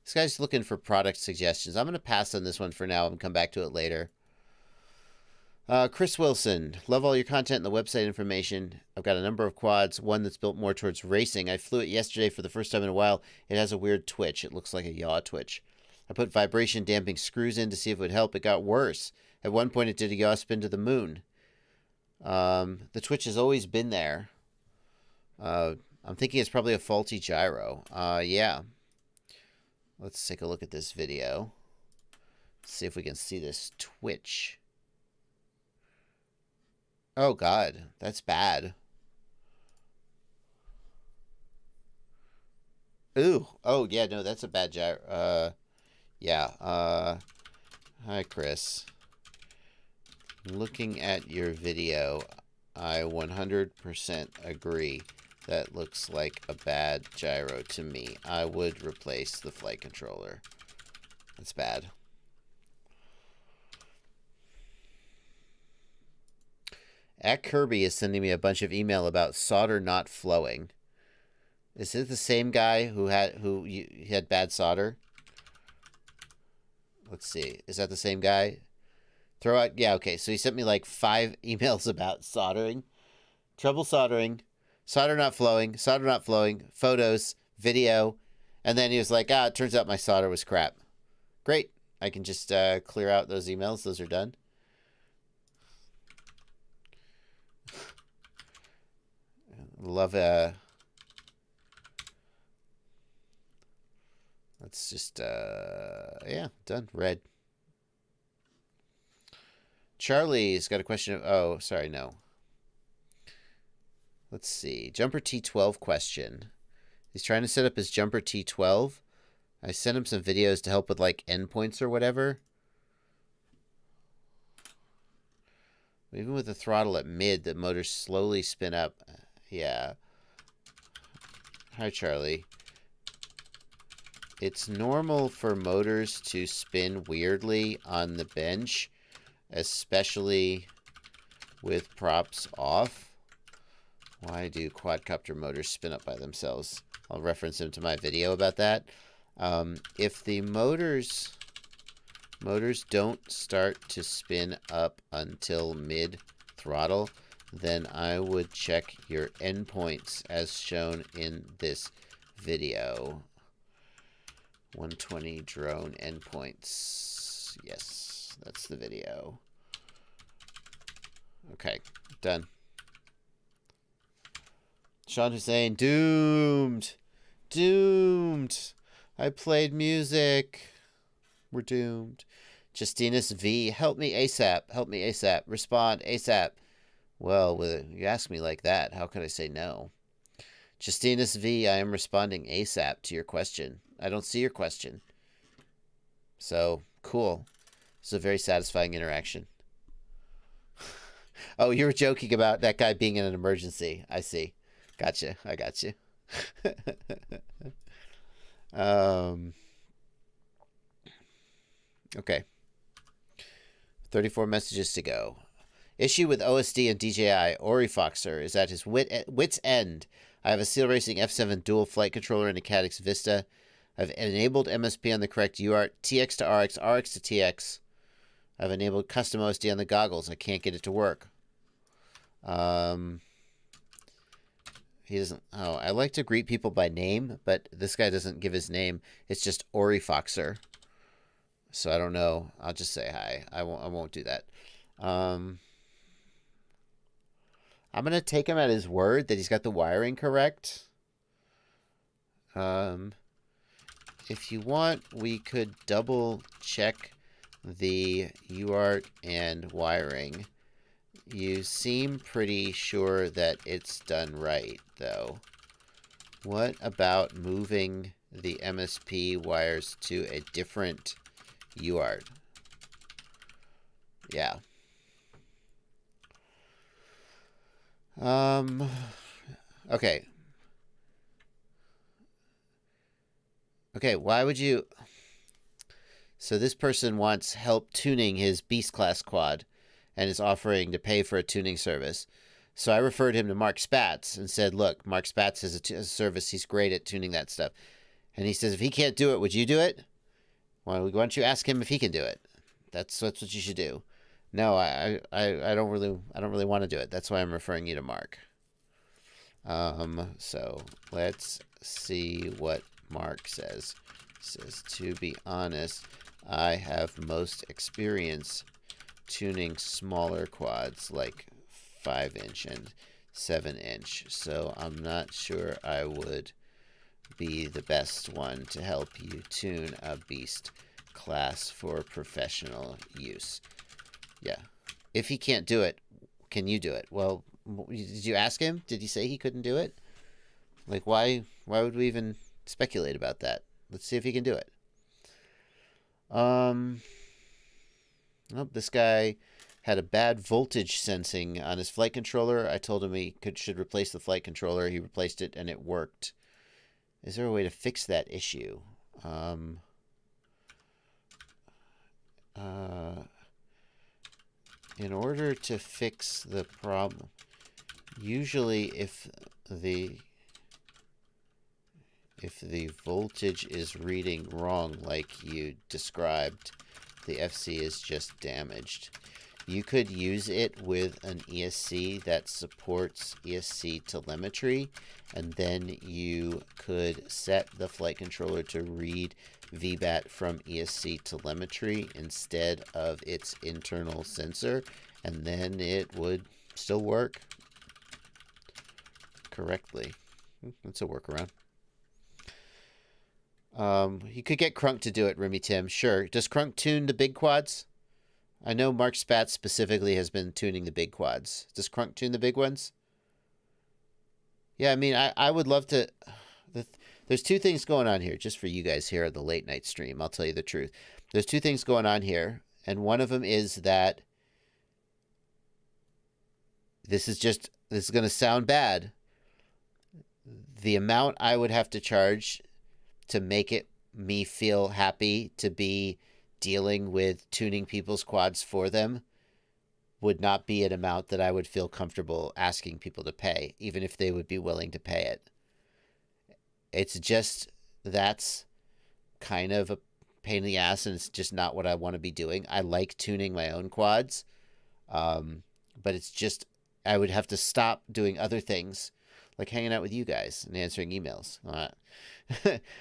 This guy's looking for product suggestions. I'm going to pass on this one for now and come back to it later. Chris Wilson. Love all your content and the website information. I've got a number of quads. One that's built more towards racing. I flew it yesterday for the first time in a while. It has a weird twitch. It looks like a yaw twitch. I put vibration damping screws in to see if it would help. It got worse. At one point, it did a yaw spin to the moon. The twitch has always been there. I'm thinking it's probably a faulty gyro. Yeah. Let's take a look at this video. See if we can see this twitch. Oh, God. That's bad. Ooh. Oh, yeah, no, that's a bad gyro. Yeah. Hi, Chris. Looking at your video, I 100% agree. That looks like a bad gyro to me. I would replace the flight controller. That's bad. At Kirby is sending me a bunch of email about solder not flowing. Is it the same guy who had bad solder? Let's see. Is that the same guy? Throw out. Yeah, okay. So he sent me like 5 emails about soldering. Trouble soldering. Solder not flowing. Solder not flowing. Photos. Video. And then he was like, it turns out my solder was crap. Great. I can just clear out those emails. Those are done. Love let's just yeah, done. Red. Charlie's got a question of, oh, sorry, no. Let's see. Jumper T12 question. He's trying to set up his Jumper T12. I sent him some videos to help with like endpoints or whatever. Even with the throttle at mid, the motors slowly spin up. Yeah. Hi, Charlie. It's normal for motors to spin weirdly on the bench, especially with props off. Why do quadcopter motors spin up by themselves? I'll reference him to my video about that. If the motors don't start to spin up until mid throttle, then I would check your endpoints as shown in this video. 120 drone endpoints. Yes, that's the video. Okay, done. Sean Hussein, doomed. Doomed. I played music. We're doomed. Justinus V, help me ASAP. Help me ASAP. Respond ASAP. Well, you ask me like that, how could I say no? Justinus V, I am responding ASAP to your question. I don't see your question. So, cool. It's a very satisfying interaction. Oh, you were joking about that guy being in an emergency. I see. Gotcha. I got you. Okay. 34 messages to go. Issue with OSD and DJI. Orifoxer is at his wit's end. I have a Seal Racing F7 dual flight controller and a Cadix Vista. I've enabled MSP on the correct UART, TX to RX, RX to TX. I've enabled custom OSD on the goggles. I can't get it to work. He doesn't. Oh, I like to greet people by name, but this guy doesn't give his name. It's just Orifoxer. So I don't know. I'll just say hi. I won't do that. I'm gonna take him at his word that he's got the wiring correct. If you want, we could double check the UART and wiring. You seem pretty sure that it's done right, though. What about moving the MSP wires to a different UART? Yeah. Okay. Okay, why would you... So this person wants help tuning his Beast Class quad and is offering to pay for a tuning service. So I referred him to Mark Spatz and said, look, Mark Spatz has a service. He's great at tuning that stuff. And he says, if he can't do it, would you do it? Why don't you ask him if he can do it? That's what you should do. No, I don't really want to do it. That's why I'm referring you to Mark. So let's see what Mark says. He says, to be honest, I have most experience tuning smaller quads like 5-inch and 7-inch, so I'm not sure I would be the best one to help you tune a Beast Class for professional use. Yeah. If he can't do it, can you do it? Well, did you ask him? Did he say he couldn't do it? Like, why would we even speculate about that? Let's see if he can do it. Oh, this guy had a bad voltage sensing on his flight controller. I told him he should replace the flight controller. He replaced it, and it worked. Is there a way to fix that issue? In order to fix the problem, usually if the voltage is reading wrong like you described, the FC is just damaged. you could use it with an ESC that supports ESC telemetry, and then you could set the flight controller to read VBAT from ESC telemetry instead of its internal sensor, and then it would still work correctly. That's a workaround. You could get Crunk to do it, Remy Tim. Sure. Does Crunk tune the big quads? I know Mark Spatz specifically has been tuning the big quads. Does Crunk tune the big ones? Yeah, I mean, I would love to... There's two things going on here, just for you guys here at the late night stream. I'll tell you the truth. There's two things going on here, and one of them is that this is going to sound bad. The amount I would have to charge to make me feel happy to be dealing with tuning people's quads for them would not be an amount that I would feel comfortable asking people to pay, even if they would be willing to pay it. It's just, that's kind of a pain in the ass, and it's just not what I want to be doing. I like tuning my own quads, but it's just, I would have to stop doing other things, like hanging out with you guys and answering emails. I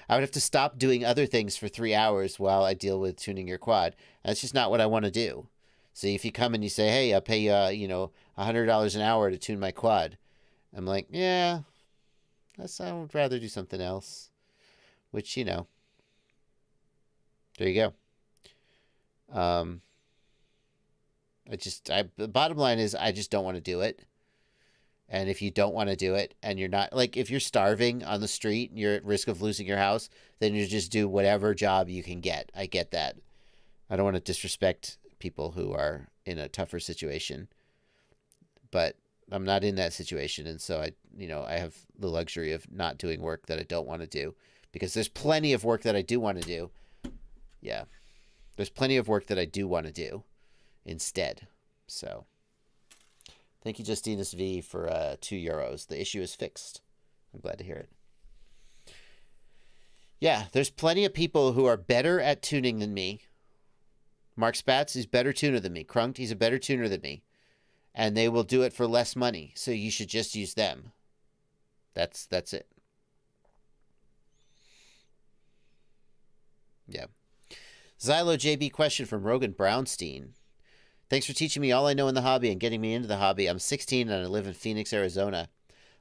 would have to stop doing other things for 3 hours while I deal with tuning your quad. That's just not what I want to do. So if you come and you say, hey, I'll pay you, $100 an hour to tune my quad, I'm like, yeah, I would rather do something else. Which, there you go. The bottom line is I just don't want to do it. And if you don't want to do it, and you're not, like, if you're starving on the street and you're at risk of losing your house, then you just do whatever job you can get. I get that. I don't want to disrespect people who are in a tougher situation, but I'm not in that situation. And so I have the luxury of not doing work that I don't want to do, because there's plenty of work that I do want to do. Yeah. There's plenty of work that I do want to do instead. So thank you, Justinus V, for €2. The issue is fixed. I'm glad to hear it. Yeah, there's plenty of people who are better at tuning than me. Mark Spatz is a better tuner than me. Crunk, he's a better tuner than me. And they will do it for less money. So you should just use them. That's it. Yeah. Xylo JB question from Rogan Brownstein. Thanks for teaching me all I know in the hobby and getting me into the hobby. I'm 16 and I live in Phoenix, Arizona.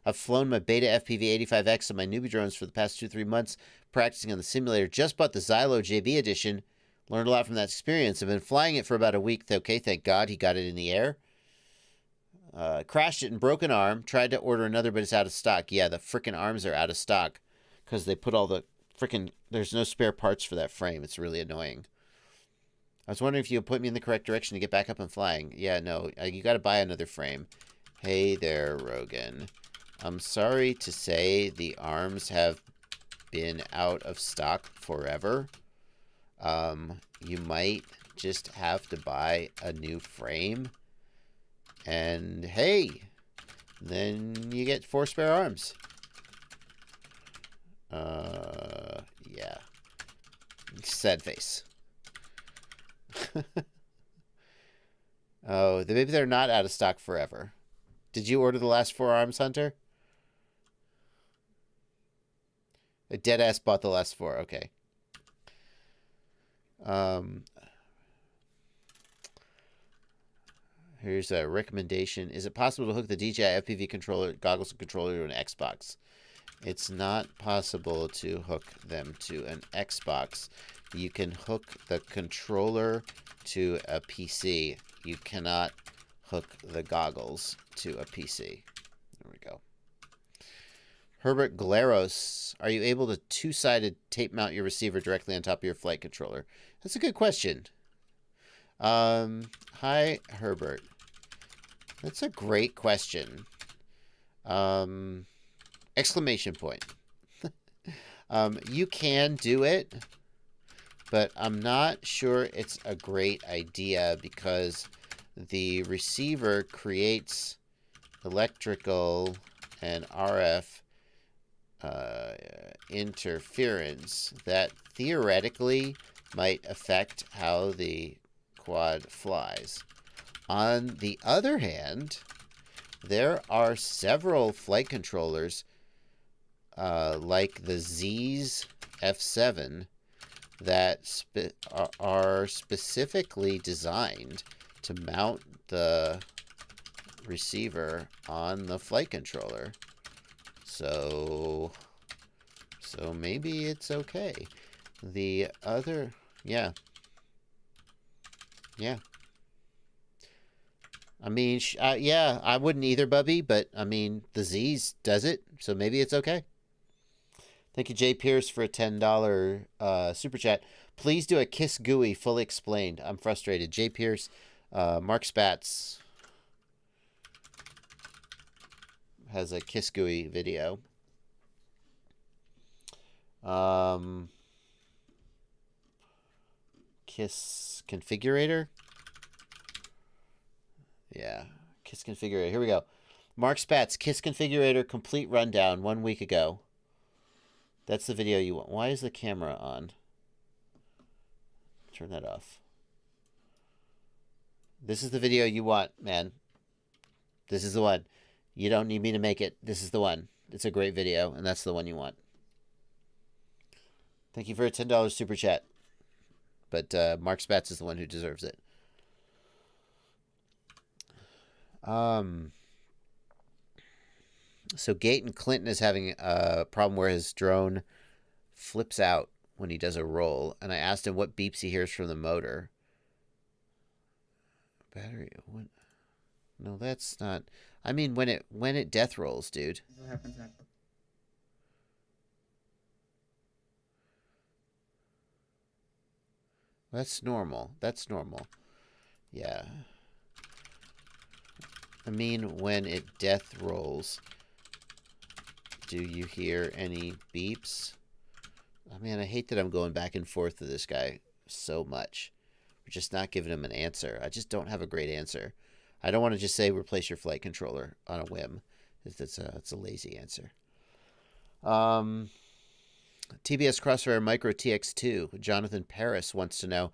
I've flown my Beta FPV 85X on my newbie drones for the past 2-3 months, practicing on the simulator. Just bought the Xylo JB edition. Learned a lot from that experience. I've been flying it for about a week. Okay, thank God he got it in the air. Crashed it and broke an arm. Tried to order another, but it's out of stock. Yeah, the frickin' arms are out of stock because they put all the frickin'... There's no spare parts for that frame. It's really annoying. I was wondering if you would point me in the correct direction to get back up and flying. Yeah, no, you got to buy another frame. Hey there, Rogan. I'm sorry to say the arms have been out of stock forever. You might just have to buy a new frame. And hey, then you get 4 spare arms. Yeah. Sad face. Oh, maybe they're not out of stock forever. Did you order the last 4 arms, Hunter? A deadass bought the last 4. Okay. Here's a recommendation. Is it possible to hook the DJI FPV controller, goggles and controller to an Xbox? It's not possible to hook them to an Xbox. You can hook the controller to a PC. You cannot hook the goggles to a PC. There we go. Herbert Glaros, are you able to 2-sided tape mount your receiver directly on top of your flight controller? That's a good question. Hi, Herbert. That's a great question. Exclamation point. You can do it, but I'm not sure it's a great idea because the receiver creates electrical and RF interference that theoretically might affect how the quad flies. On the other hand, there are several flight controllers like the Z's F7 that are specifically designed to mount the receiver on the flight controller. So maybe it's okay. The other, yeah. I mean, yeah, I wouldn't either, Bubby, but I mean, the Z's does it, so maybe it's okay. Thank you, Jay Pierce, for a $10 super chat. Please do a Kiss GUI fully explained. I'm frustrated. Jay Pierce, Mark Spatz has a Kiss GUI video. Kiss configurator. Yeah, Kiss configurator. Here we go. Mark Spatz, Kiss configurator complete rundown 1 week ago. That's the video you want. Why is the camera on? Turn that off. This is the video you want, man. This is the one. You don't need me to make it. This is the one. It's a great video, and that's the one you want. Thank you for a $10 super chat. But Mark Spatz is the one who deserves it. So Gaten Clinton is having a problem where his drone flips out when he does a roll, and I asked him what beeps he hears from the motor. Battery. What? No, that's not. I mean, when it death rolls, dude. What happens after? That's normal. That's normal. Yeah. I mean, when it death rolls, do you hear any beeps? Oh, man, I hate that I'm going back and forth with this guy so much. We're just not giving him an answer. I just don't have a great answer. I don't want to just say replace your flight controller on a whim. It's a lazy answer. TBS Crossfire Micro TX2. Jonathan Paris wants to know,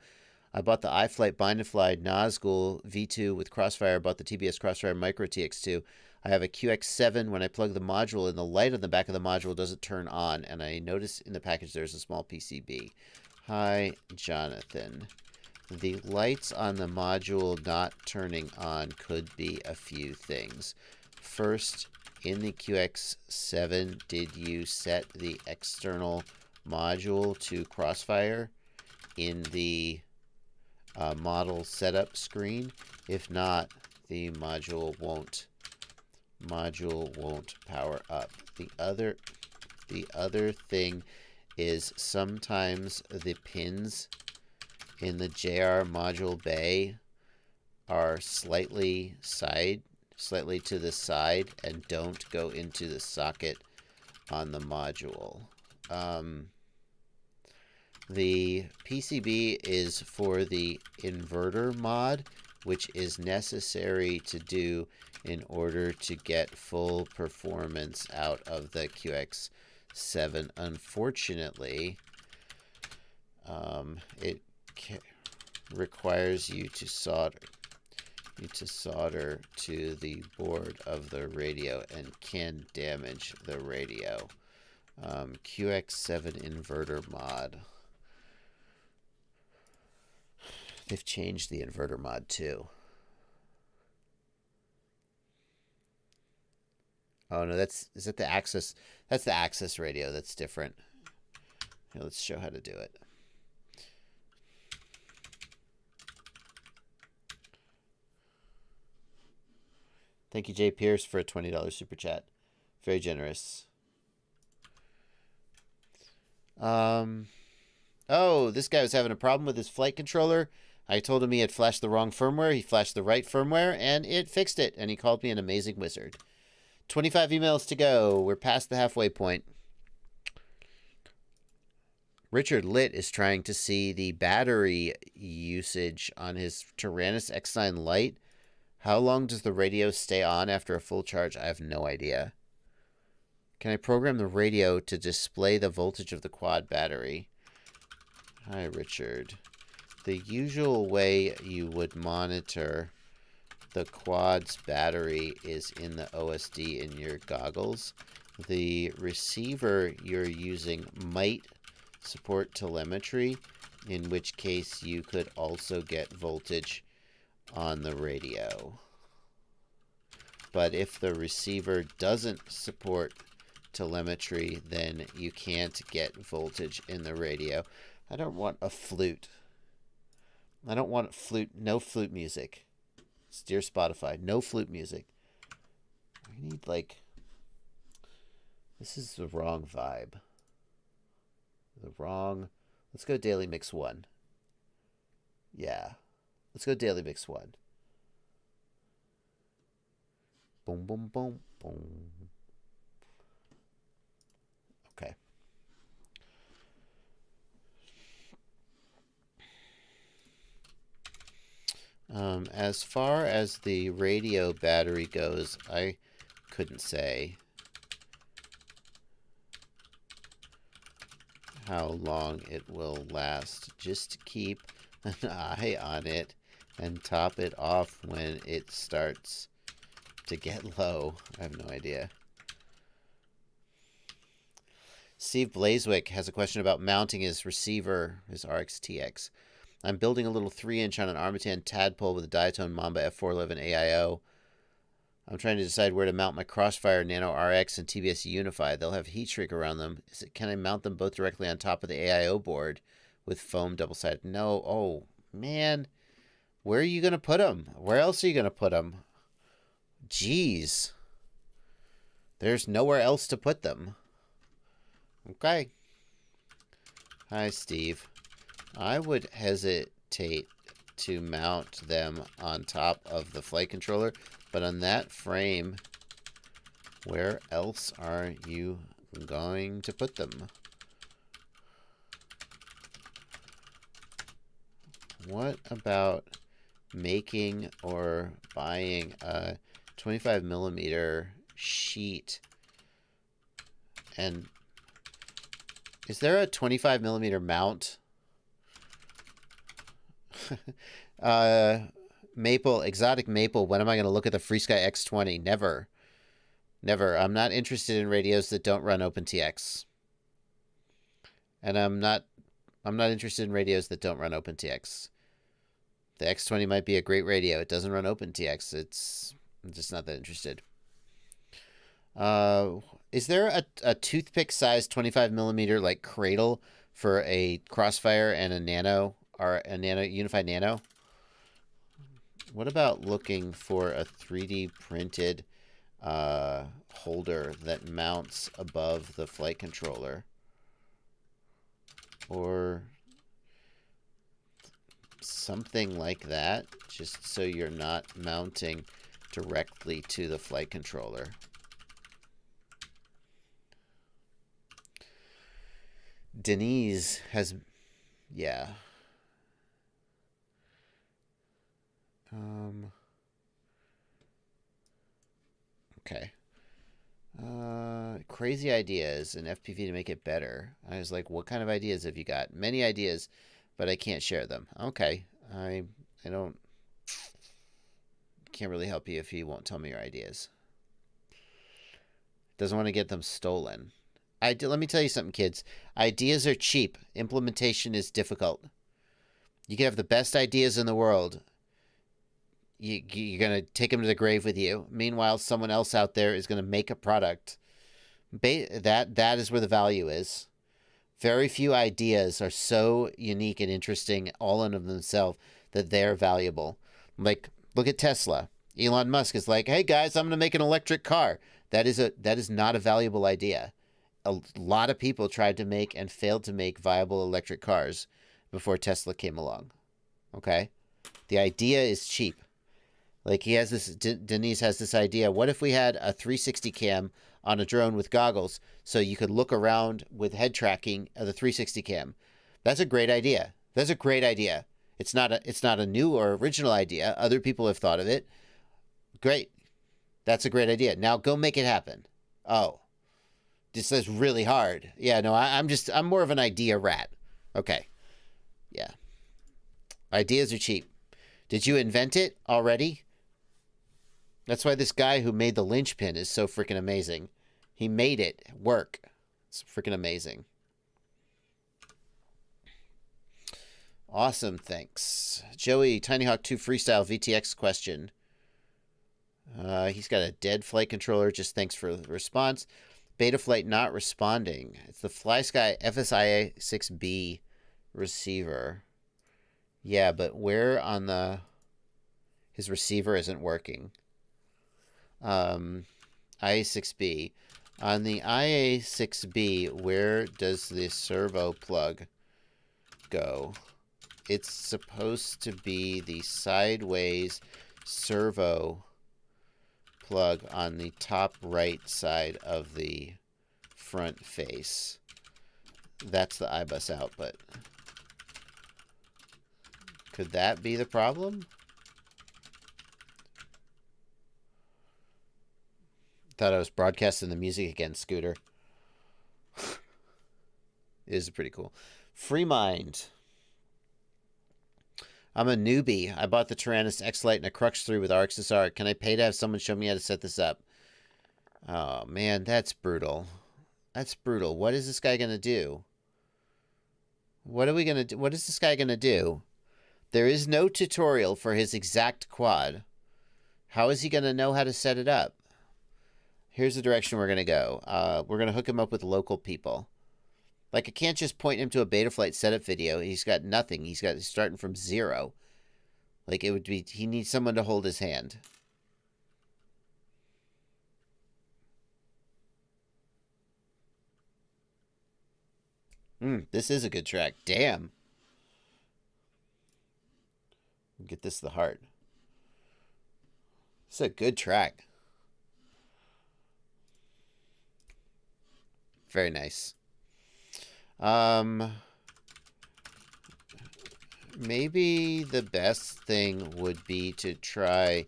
I bought the iFlight Bind and Fly Nazgul V2 with Crossfire. Bought the TBS Crossfire Micro TX2. I have a QX7. When I plug the module in, the light on the back of the module doesn't turn on, and I notice in the package there's a small PCB. Hi, Jonathan. The lights on the module not turning on could be a few things. First, in the QX7, did you set the external module to Crossfire in the model setup screen? If not, the module won't power up. The other thing is sometimes the pins in the JR module bay are slightly to the side and don't go into the socket on the module. The PCB is for the inverter mod, which is necessary to do in order to get full performance out of the QX7. Unfortunately, it requires you to solder to the board of the radio and can damage the radio. QX7 inverter mod. They've changed the inverter mod too. Oh no, is that the Access? That's the Access radio. That's different. Here, let's show how to do it. Thank you, Jay Pierce, for a $20 super chat. Very generous. Oh, this guy was having a problem with his flight controller. I told him he had flashed the wrong firmware. He flashed the right firmware, and it fixed it. And he called me an amazing wizard. 25 emails to go. We're past the halfway point. Richard Litt is trying to see the battery usage on his Tyrannus X9 Lite. How long does the radio stay on after a full charge? I have no idea. Can I program the radio to display the voltage of the quad battery? Hi, Richard. The usual way you would monitor the quad's battery is in the OSD in your goggles, the receiver you're using might support telemetry, in which case you could also get voltage on the radio. But if the receiver doesn't support telemetry, then you can't get voltage in the radio. I don't want a flute. I don't want flute, no flute music. It's dear Spotify, no flute music. We need like, this is the wrong vibe. Let's go Daily Mix 1. Yeah. Let's go Daily Mix 1. Boom, boom, boom, boom. Okay. As far as the radio battery goes, I couldn't say how long it will last. Just keep an eye on it and top it off when it starts to get low. I have no idea. Steve Blazewick has a question about mounting his receiver, his RX-TX. I'm building a little 3-inch on an Armatan Tadpole with a Diatone Mamba F411 AIO. I'm trying to decide where to mount my Crossfire Nano RX and TBS Unify. They'll have heat shrink around them. Can I mount them both directly on top of the AIO board with foam double-sided? No. Oh, man. Where are you going to put them? Where else are you going to put them? Jeez. There's nowhere else to put them. Okay. Hi, Steve. I would hesitate to mount them on top of the flight controller, but on that frame, where else are you going to put them? What about making or buying a 25 millimeter sheet? And is there a 25 millimeter mount? Maple, exotic maple. When am I going to look at the FreeSky X20? Never. Never. I'm not interested in radios that don't run OpenTX. And I'm not interested in radios that don't run OpenTX. The X20 might be a great radio. It doesn't run OpenTX. I'm just not that interested. Is there a toothpick sized 25 millimeter like cradle for a Crossfire and a Nano, or a Nano Unified Nano? What about looking for a 3D printed holder that mounts above the flight controller? Or something like that, just so you're not mounting directly to the flight controller. Denise has, yeah. Okay. Crazy ideas and FPV to make it better. I was like, what kind of ideas have you got? Many ideas, but I can't share them. Okay. I can't really help you if you won't tell me your ideas. Doesn't want to get them stolen. Let me tell you something, kids. Ideas are cheap. Implementation is difficult. You can have the best ideas in the world. You're going to take them to the grave with you. Meanwhile, someone else out there is going to make a product. That is where the value is. Very few ideas are so unique and interesting all in of themselves that they're valuable. Like, look at Tesla. Elon Musk is like, hey guys, I'm going to make an electric car. That is not a valuable idea. A lot of people tried to make and failed to make viable electric cars before Tesla came along. Okay? The idea is cheap. Like, he has this, Denise has this idea. What if we had a 360 cam on a drone with goggles so you could look around with head tracking of the 360 cam? That's a great idea. That's a great idea. It's not a new or original idea. Other people have thought of it. Great. That's a great idea. Now go make it happen. Oh, this is really hard. Yeah, no, I'm more of an idea rat. Okay. Yeah. Ideas are cheap. Did you invent it already? That's why this guy who made the linchpin is so freaking amazing. He made it work. It's freaking amazing. Awesome, thanks. Joey, TinyHawk 2 Freestyle VTX question. He's got a dead flight controller. Just thanks for the response. Betaflight not responding. It's the FlySky FSIA 6B receiver. Yeah, but where on the... His receiver isn't working. IA6B. On the IA6B, where does the servo plug go? It's supposed to be the sideways servo plug on the top right side of the front face. That's the iBus output. Could that be the problem? Thought I was broadcasting the music again, Scooter. It is pretty cool. Free Mind. I'm a newbie. I bought the Tyrannus X-Lite and a Crux 3 with RxSR. Can I pay to have someone show me how to set this up? Oh, man, that's brutal. That's brutal. What is this guy going to do? What are we going to do? What is this guy going to do? There is no tutorial for his exact quad. How is he going to know how to set it up? Here's the direction we're going to go. We're going to hook him up with local people. Like, I can't just point him to a Betaflight setup video. He's got nothing. He's starting from zero. Like, it would be... He needs someone to hold his hand. This is a good track. Damn. Get this the heart. It's a good track. Very nice. Maybe the best thing would be to try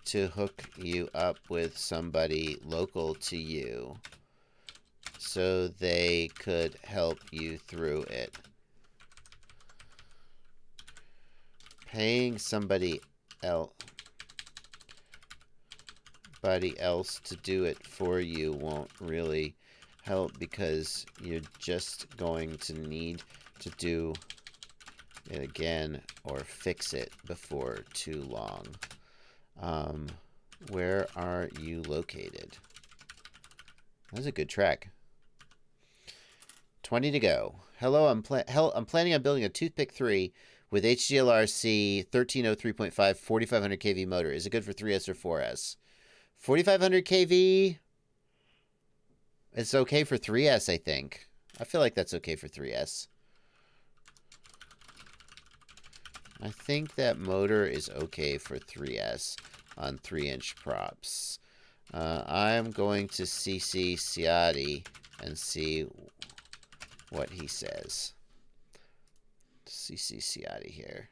to hook you up with somebody local to you so they could help you through it. Paying somebody else to do it for you won't really help because you're just going to need to do it again or fix it before too long. Where are you located? That's a good track. 20 to go. Hello, I'm planning on building a Toothpick 3 with HDLRC 1303.5 4500 kV motor. Is it good for 3S or 4S? 4500 kV. It's okay for 3S, I think. I feel like that's okay for 3S. I think that motor is okay for 3S on 3-inch props. I'm going to CC Ciotti and see what he says. CC Ciotti here.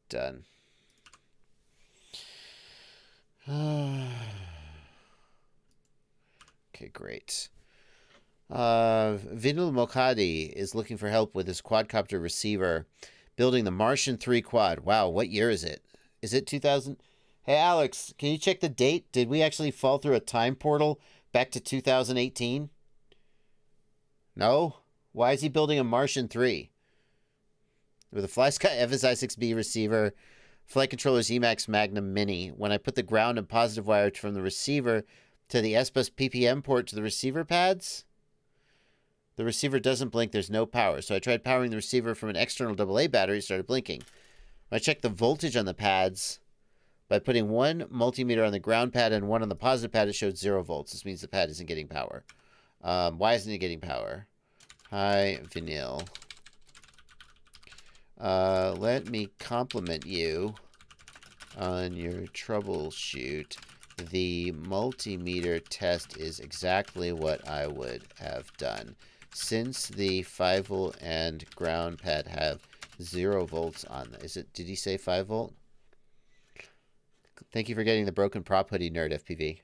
Done. Okay, great. Vinul Mokhadi is looking for help with his quadcopter receiver, building the Martian 3 quad. Wow, what year is it? Is it 2000? Hey, Alex, can you check the date? Did we actually fall through a time portal back to 2018? No? Why is he building a Martian 3? With a FlySky FSI-6B receiver, flight controller's Emax Magnum Mini. When I put the ground and positive wire from the receiver to the S-Bus PPM port to the receiver pads, the receiver doesn't blink. There's no power. So I tried powering the receiver from an external AA battery. It started blinking. When I checked the voltage on the pads by putting one multimeter on the ground pad and one on the positive pad, it showed 0 volts. This means the pad isn't getting power. Why isn't it getting power? Hi, Vinyl. Let me compliment you on your troubleshoot. The multimeter test is exactly what I would have done. Since the 5-volt and ground pad have 0 volts on them. Did he say 5 volt? Thank you for getting the broken prop hoodie, Nerd FPV.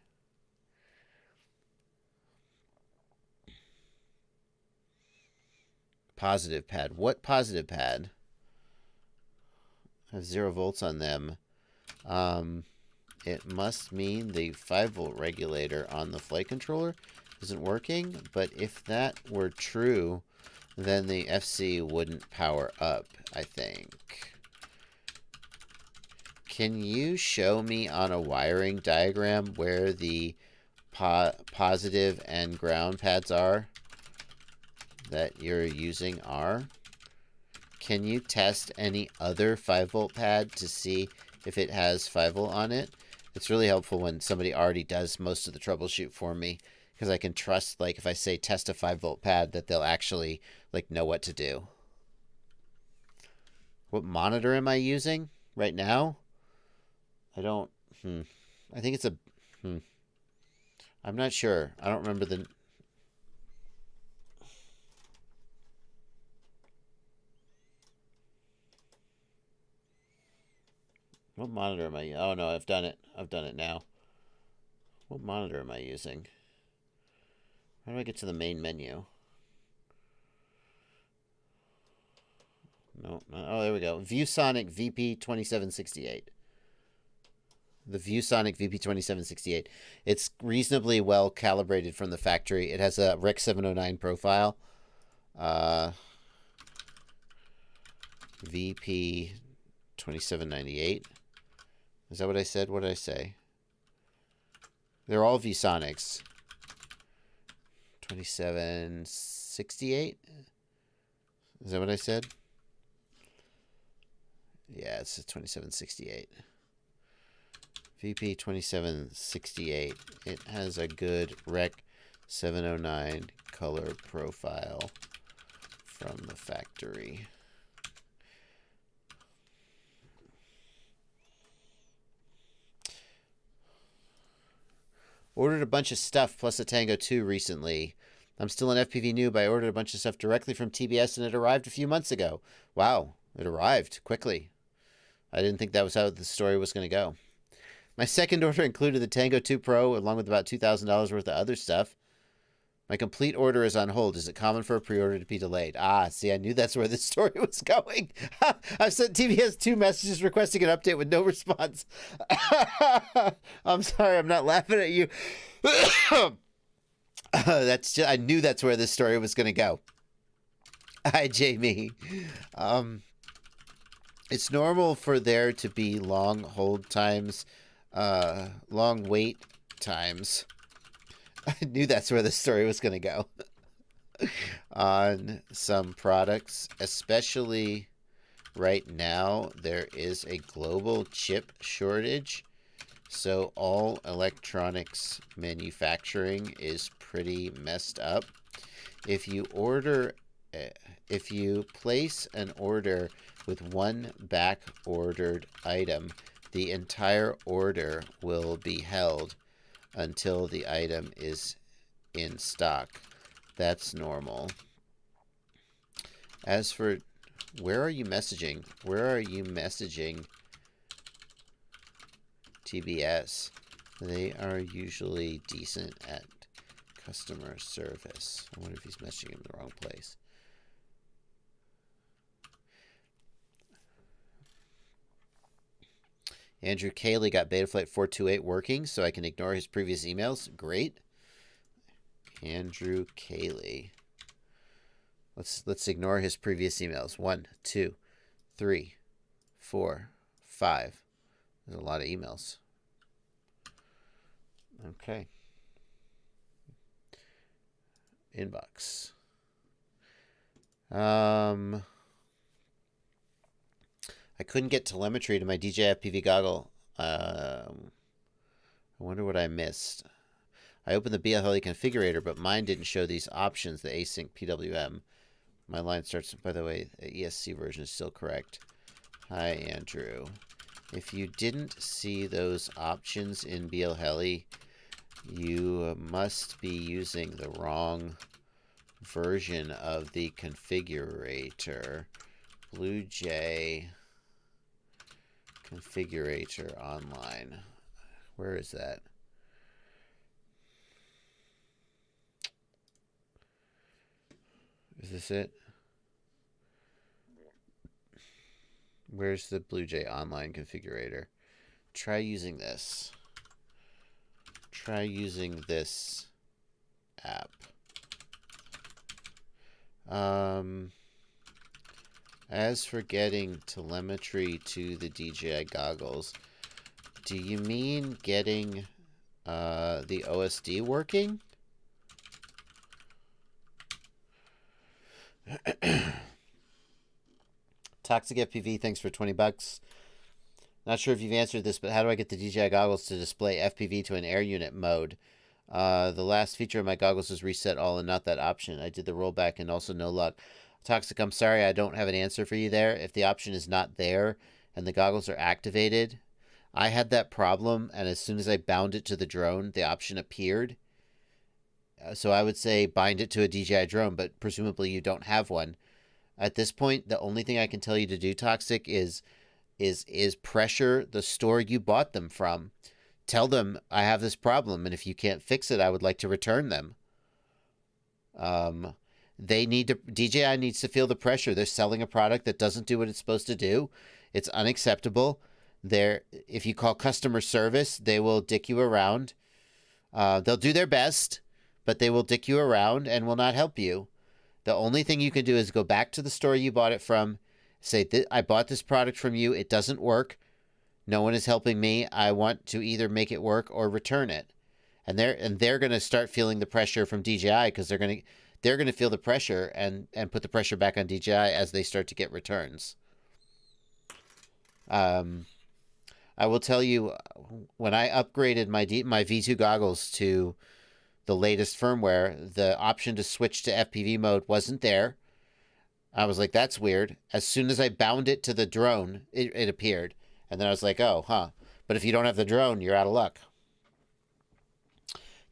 Positive pad. What positive pad? have 0 volts on them. It must mean the 5-volt regulator on the flight controller isn't working, but if that were true, then the FC wouldn't power up, I think. Can you show me on a wiring diagram where the positive and ground pads are that you're using are? Can you test any other 5-volt pad to see if it has 5-volt on it? It's really helpful when somebody already does most of the troubleshoot for me, because I can trust, like, if I say test a 5-volt pad, that they'll actually, like, know what to do. What monitor am I using right now? I don't, I think it's a, I'm not sure. I don't remember the... What monitor am I... Oh, no, I've done it. I've done it now. What monitor am I using? How do I get to the main menu? No. Oh, there we go. ViewSonic VP2768. The ViewSonic VP2768. It's reasonably well calibrated from the factory. It has a Rec 709 profile. VP2798. Is that what I said? What did I say? They're all ViewSonics. 2768? Is that what I said? Yeah, it's a 2768. VP2768. It has a good Rec 709 color profile from the factory. Ordered a bunch of stuff plus a Tango 2 recently. I'm still an FPV noob. I ordered a bunch of stuff directly from TBS and it arrived a few months ago. Wow, it arrived quickly. I didn't think that was how the story was going to go. My second order included the Tango 2 Pro along with about $2,000 worth of other stuff. My complete order is on hold. Is it common for a pre-order to be delayed? Ah, see, I knew that's where this story was going. I've sent TBS 2 messages requesting an update with no response. I'm sorry, I'm not laughing at you. That's just, I knew that's where this story was going to go. Hi, Jamie. It's normal for there to be long hold times, long wait times. I knew that's where the story was going to go. On some products, especially right now, there is a global chip shortage. So all electronics manufacturing is pretty messed up. If you place an order with one back-ordered item, the entire order will be held until the item is in stock. That's normal. As for, where are you messaging? Where are you messaging TBS? They are usually decent at customer service. I wonder if he's messaging in the wrong place. Andrew Cayley got Betaflight 428 working, so I can ignore his previous emails. Great. Andrew Cayley. Let's ignore his previous emails. 1, 2, 3, 4, 5. There's a lot of emails. Okay. Inbox. I couldn't get telemetry to my DJI FPV goggle. I wonder what I missed. I opened the BLE configurator, but mine didn't show these options, the async PWM. My line starts, by the way, the ESC version is still correct. Hi, Andrew. If you didn't see those options in BLE, you must be using the wrong version of the configurator. BlueJ configurator online. Where is that? Is this it? Where's the BlueJay online configurator? Try using this. Try using this app. As for getting telemetry to the DJI goggles, do you mean getting the OSD working? Toxic FPV, thanks for 20 bucks. Not sure if you've answered this, but how do I get the DJI goggles to display FPV to an air unit mode? The last feature of my goggles is reset all and not that option. I did the rollback and also no luck. Toxic, I'm sorry, I don't have an answer for you there. If the option is not there and the goggles are activated, I had that problem, and as soon as I bound it to the drone, the option appeared. So I would say bind it to a DJI drone, but presumably you don't have one. At this point, the only thing I can tell you to do, Toxic, is pressure the store you bought them from. Tell them I have this problem, and if you can't fix it, I would like to return them. DJI needs to feel the pressure. They're selling a product that doesn't do what it's supposed to do. It's unacceptable. If you call customer service, they will dick you around. They'll do their best, but they will dick you around and will not help you. The only thing you can do is go back to the store you bought it from, say, I bought this product from you. It doesn't work. No one is helping me. I want to either make it work or return it. And they're going to start feeling the pressure from DJI because they're going to feel the pressure and put the pressure back on DJI as they start to get returns. I will tell you, when I upgraded my V2 goggles to the latest firmware, the option to switch to FPV mode wasn't there. I was like, that's weird. As soon as I bound it to the drone, it appeared. And then I was like, oh, huh. But if you don't have the drone, you're out of luck.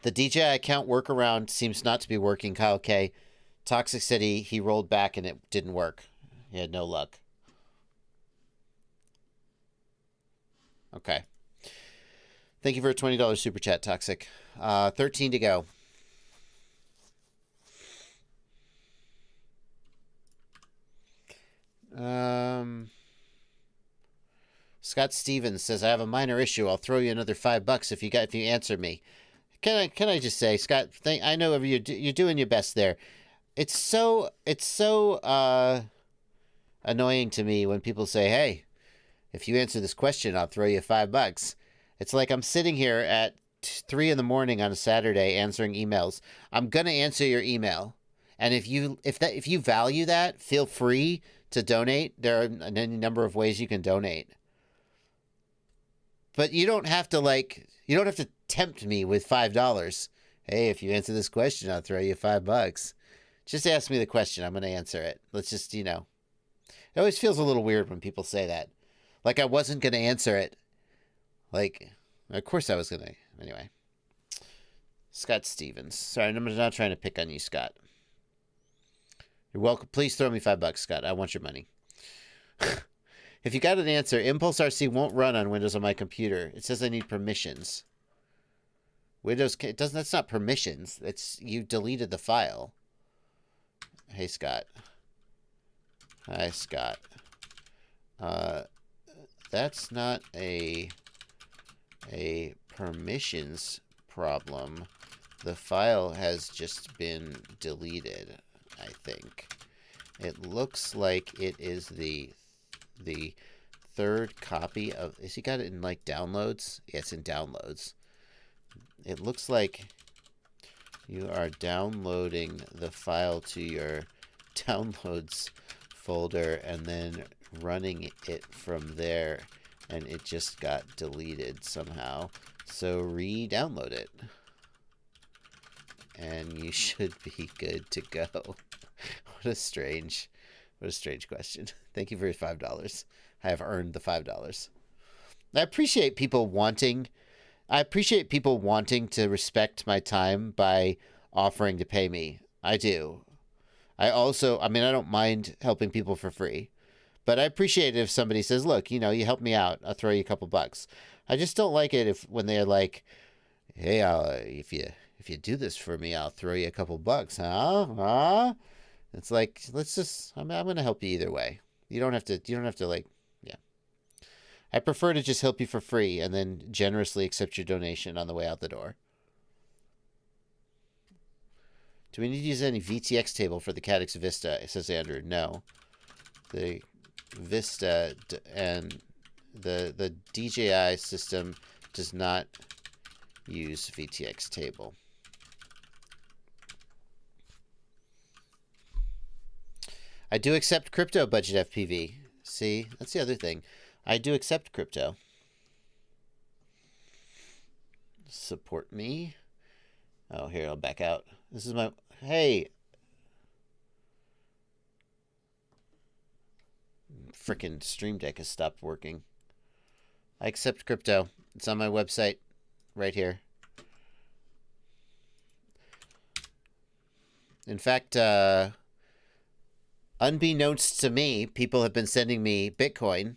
The DJI account workaround seems not to be working, Kyle K. Toxic said he rolled back and it didn't work. He had no luck. Okay. Thank you for a $20 super chat, Toxic. 13 to go. Scott Stevens says, I have a minor issue. I'll throw you another $5 if you answer me. Can I just say, Scott, I know you're doing your best there. It's so annoying to me when people say, hey, if you answer this question, I'll throw you $5. It's like I'm sitting here at 3 in the morning on a Saturday answering emails. I'm going to answer your email. And if you value that, feel free to donate. There are any number of ways you can donate. But you don't have to tempt me with $5. Hey, if you answer this question, I'll throw you $5. Just ask me the question. I'm going to answer it. Let's just, it always feels a little weird when people say that. Like I wasn't going to answer it. Like, of course I was going to. Anyway. Scott Stevens. Sorry, I'm not trying to pick on you, Scott. You're welcome. Please throw me $5, Scott. I want your money. If you got an answer, Impulse RC won't run on Windows on my computer. It says I need permissions. Windows, that's not permissions. You deleted the file. Hey, Scott. Hi, Scott. That's not a permissions problem. The file has just been deleted, I think. It looks like it is the third copy of... Has he got it in, like, downloads? Yeah, it's in downloads. It looks like you are downloading the file to your downloads folder and then running it from there, and it just got deleted somehow. So re-download it. And you should be good to go. What a strange question. Thank you for your $5. I have earned the $5. I appreciate people wanting to respect my time by offering to pay me. I do. I don't mind helping people for free. But I appreciate it if somebody says, look, you helped me out. I'll throw you a couple bucks. I just don't like it when they're like, hey, if you do this for me, I'll throw you a couple bucks, huh? It's like, I'm going to help you either way. You don't have to like, yeah. I prefer to just help you for free and then generously accept your donation on the way out the door. Do we need to use any VTX table for the Caddx Vista? Says Andrew. No. The Vista and the DJI system does not use VTX table. I do accept crypto budget FPV. See, that's the other thing. I do accept crypto. Support me. Oh, here, I'll back out. This is my... Hey! Frickin' Stream Deck has stopped working. I accept crypto. It's on my website. Right here. In fact, unbeknownst to me, people have been sending me Bitcoin.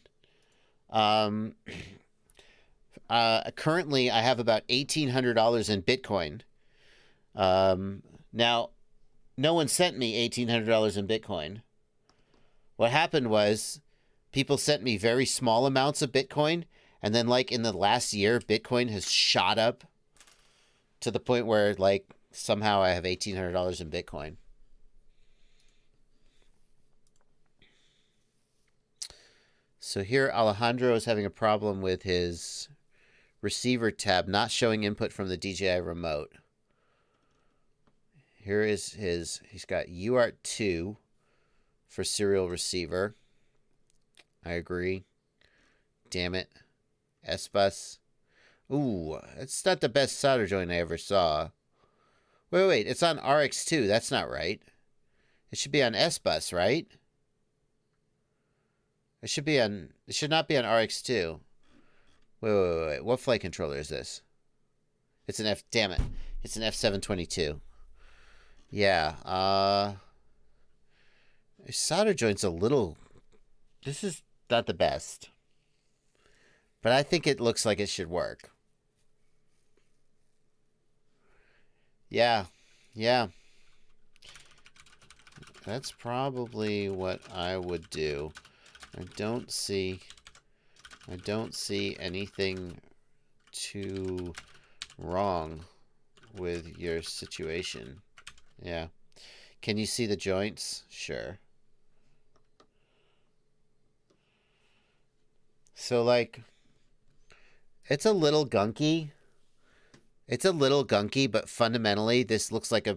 Currently, I have about $1,800 in Bitcoin. Now, no one sent me $1,800 in Bitcoin. What happened was people sent me very small amounts of Bitcoin, and then, like, in the last year, Bitcoin has shot up to the point where, like, somehow I have $1,800 in Bitcoin. So here, Alejandro is having a problem with his receiver tab not showing input from the DJI remote. Here is his, he's got UART2 for serial receiver. I agree. Damn it. S-Bus. Ooh, it's not the best solder joint I ever saw. Wait, it's on RX2. That's not right. It should be on S-Bus, right? It should be on, it should not be on RX2. Wait. What flight controller is this? It's an damn it. It's an F722. Yeah, solder joint's a little, this is not the best. But I think it looks like it should work. Yeah. That's probably what I would do. I don't see anything too wrong with your situation. Yeah. Can you see the joints? Sure. So, like, it's a little gunky. It's a little gunky, but fundamentally, this looks like a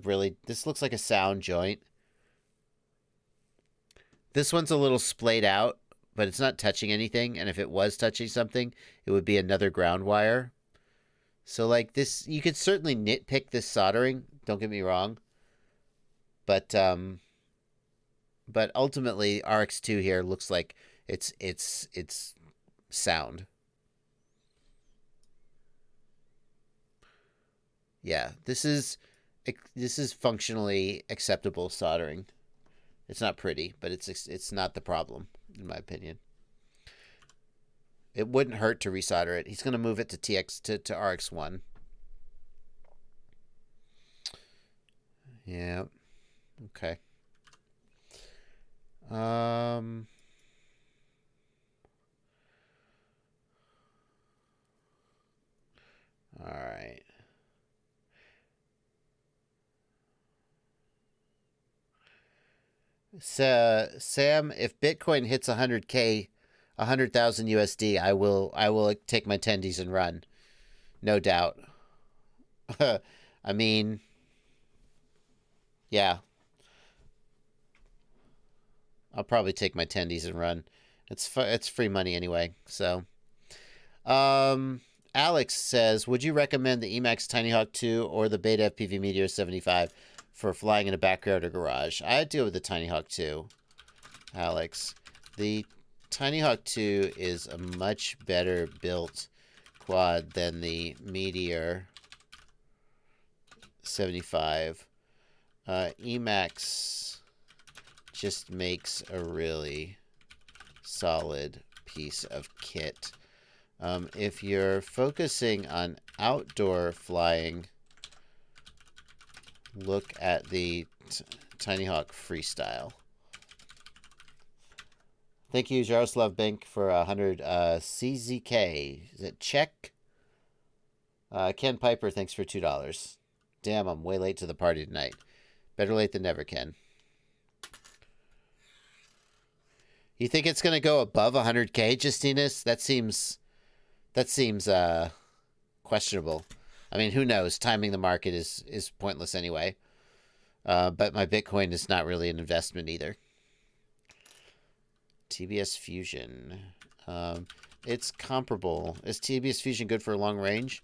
sound joint. This one's a little splayed out, but it's not touching anything. And if it was touching something, it would be another ground wire. So, like, this, you could certainly nitpick this soldering. Don't get me wrong. But ultimately, RX2 here looks like it's sound. Yeah, this is functionally acceptable soldering. It's not pretty, but it's not the problem, in my opinion. It wouldn't hurt to resolder it. He's going to move it to to RX1. Yeah. Okay. All right. So, Sam, if Bitcoin hits 100K, 100,000 USD, I will take my tendies and run. No doubt. I mean, yeah. I'll probably take my tendies and run. It's free money anyway. So, Alex says, would you recommend the Emax Tiny Hawk 2 or the Beta FPV Meteor 75 for flying in a backyard or garage? I'd deal with the Tiny Hawk 2, Alex. The Tiny Hawk 2 is a much better built quad than the Meteor 75. Emax just makes a really solid piece of kit. If you're focusing on outdoor flying, look at the Tiny Hawk Freestyle. Thank you, Jaroslav Bank, for 100 CZK. Is it check? Ken Piper, thanks for $2. Damn, I'm way late to the party tonight. Better late than never, Ken. You think it's going to go above 100K, Justinus? That seems questionable. I mean, who knows? Timing the market is pointless anyway. But my Bitcoin is not really an investment either. TBS Fusion. It's comparable. Is TBS Fusion good for long range?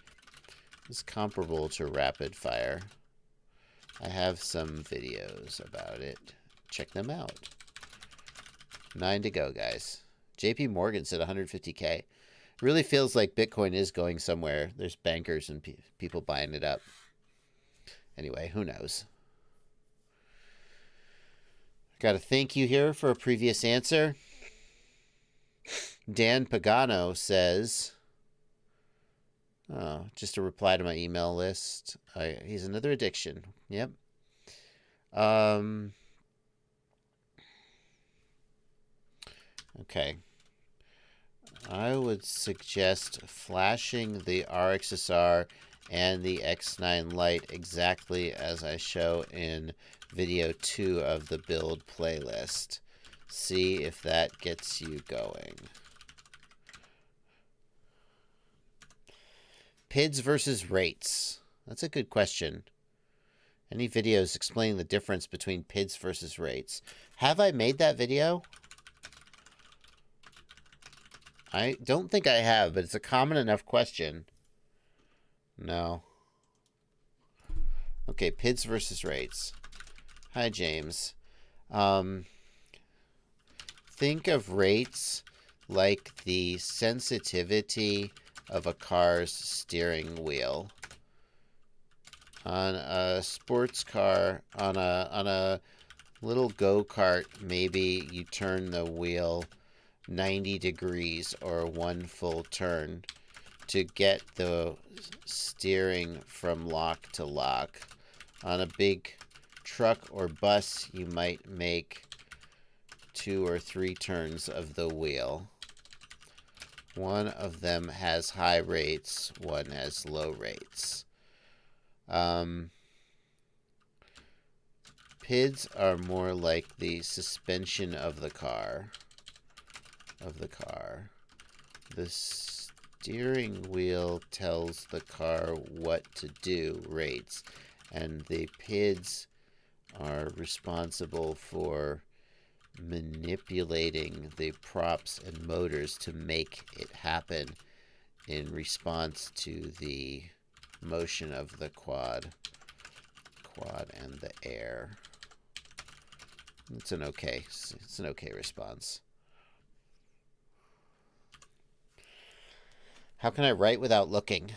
It's comparable to rapid fire. I have some videos about it. Check them out. 9 to go, guys. JP Morgan said 150K. It really feels like Bitcoin is going somewhere. There's bankers and people buying it up. Anyway, who knows? Got a thank you here for a previous answer. Dan Pagano says, oh, just a reply to my email list. He's another addiction. Yep. Okay. I would suggest flashing the RXSR and the X9 Lite exactly as I show in video 2 of the build playlist. See if that gets you going. PIDs versus rates. That's a good question. Any videos explaining the difference between PIDs versus rates? Have I made that video? I don't think I have, but it's a common enough question. No. Okay, PIDs versus rates. Hi, James. Think of rates like the sensitivity of a car's steering wheel. On a sports car, on a little go-kart, maybe you turn the wheel 90 degrees or one full turn to get the steering from lock to lock. On a big truck or bus, you might make 2 or 3 turns of the wheel. One of them has high rates, one has low rates. PIDs are more like the suspension of the car. The steering wheel tells the car what to do, rates, and the PIDs are responsible for manipulating the props and motors to make it happen in response to the motion of the quad and the air. It's an okay response. How can I write without looking?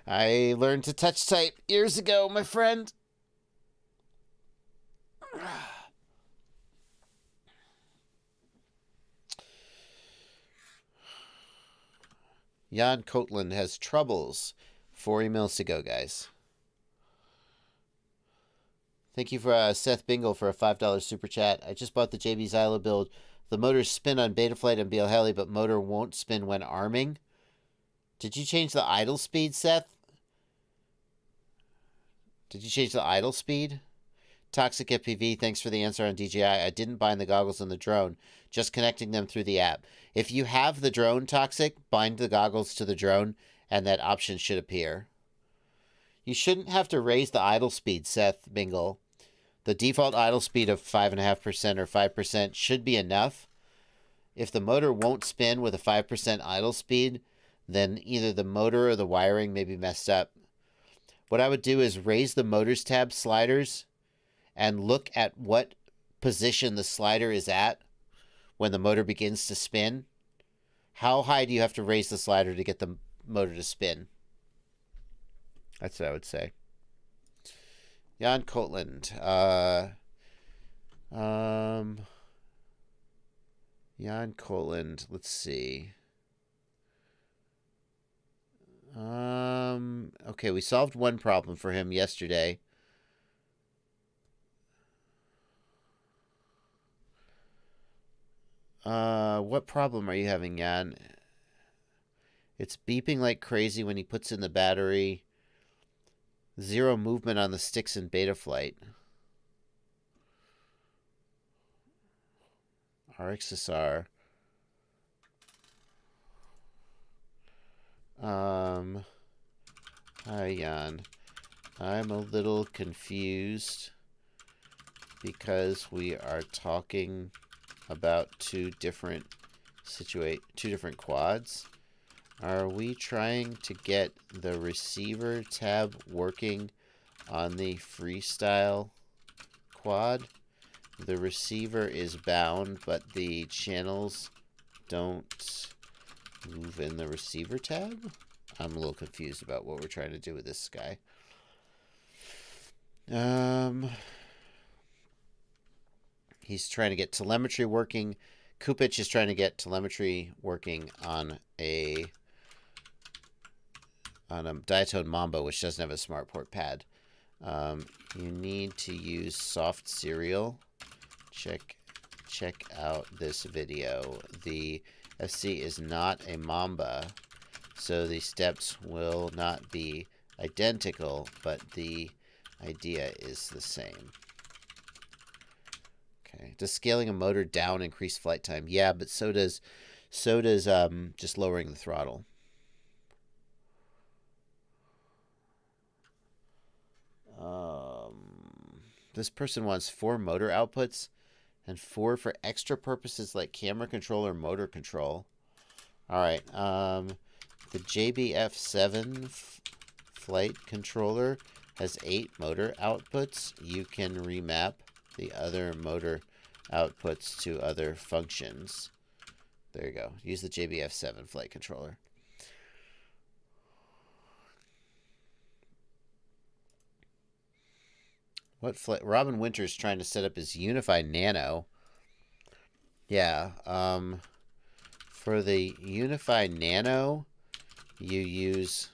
I learned to touch type years ago, my friend. Jan Kotland has troubles. 4 emails to go, guys. Thank you for Seth Bingle for a $5 super chat. I just bought the JB Xylo build. The motors spin on Betaflight and BL Heli, but motor won't spin when arming. Did you change the idle speed, Seth? Did you change the idle speed? Toxic FPV, thanks for the answer on DJI. I didn't bind the goggles on the drone, just connecting them through the app. If you have the drone, Toxic, bind the goggles to the drone, and that option should appear. You shouldn't have to raise the idle speed, Seth Bingle. The default idle speed of 5.5% or 5% should be enough. If the motor won't spin with a 5% idle speed, then either the motor or the wiring may be messed up. What I would do is raise the motors tab sliders and look at what position the slider is at when the motor begins to spin. How high do you have to raise the slider to get the motor to spin? That's what I would say. Jan Kotland. Jan Kotland. Let's see. Okay, we solved one problem for him yesterday. What problem are you having, Jan? It's beeping like crazy when he puts in the battery. Zero movement on the sticks in beta flight. RxSR. Hi, Jan. I'm a little confused because we are talking about two different quads. Are we trying to get the receiver tab working on the freestyle quad? The receiver is bound, but the channels don't move in the receiver tab? I'm a little confused about what we're trying to do with this guy. He's trying to get telemetry working. Kupich is trying to get telemetry working on a diatone Mambo, which doesn't have a smart port pad. You need to use soft serial. Check out this video. The FC is not a Mamba, so the steps will not be identical, but the idea is the same. Okay. Does scaling a motor down increase flight time? Yeah, but so does just lowering the throttle. This person wants 4 motor outputs and 4 for extra purposes like camera control or motor control. All right. The JBF7 flight controller has 8 motor outputs. You can remap the other motor outputs to other functions. There you go. Use the JBF7 flight controller. Robin Winter's trying to set up his Unify Nano. Yeah. For the Unify Nano, you use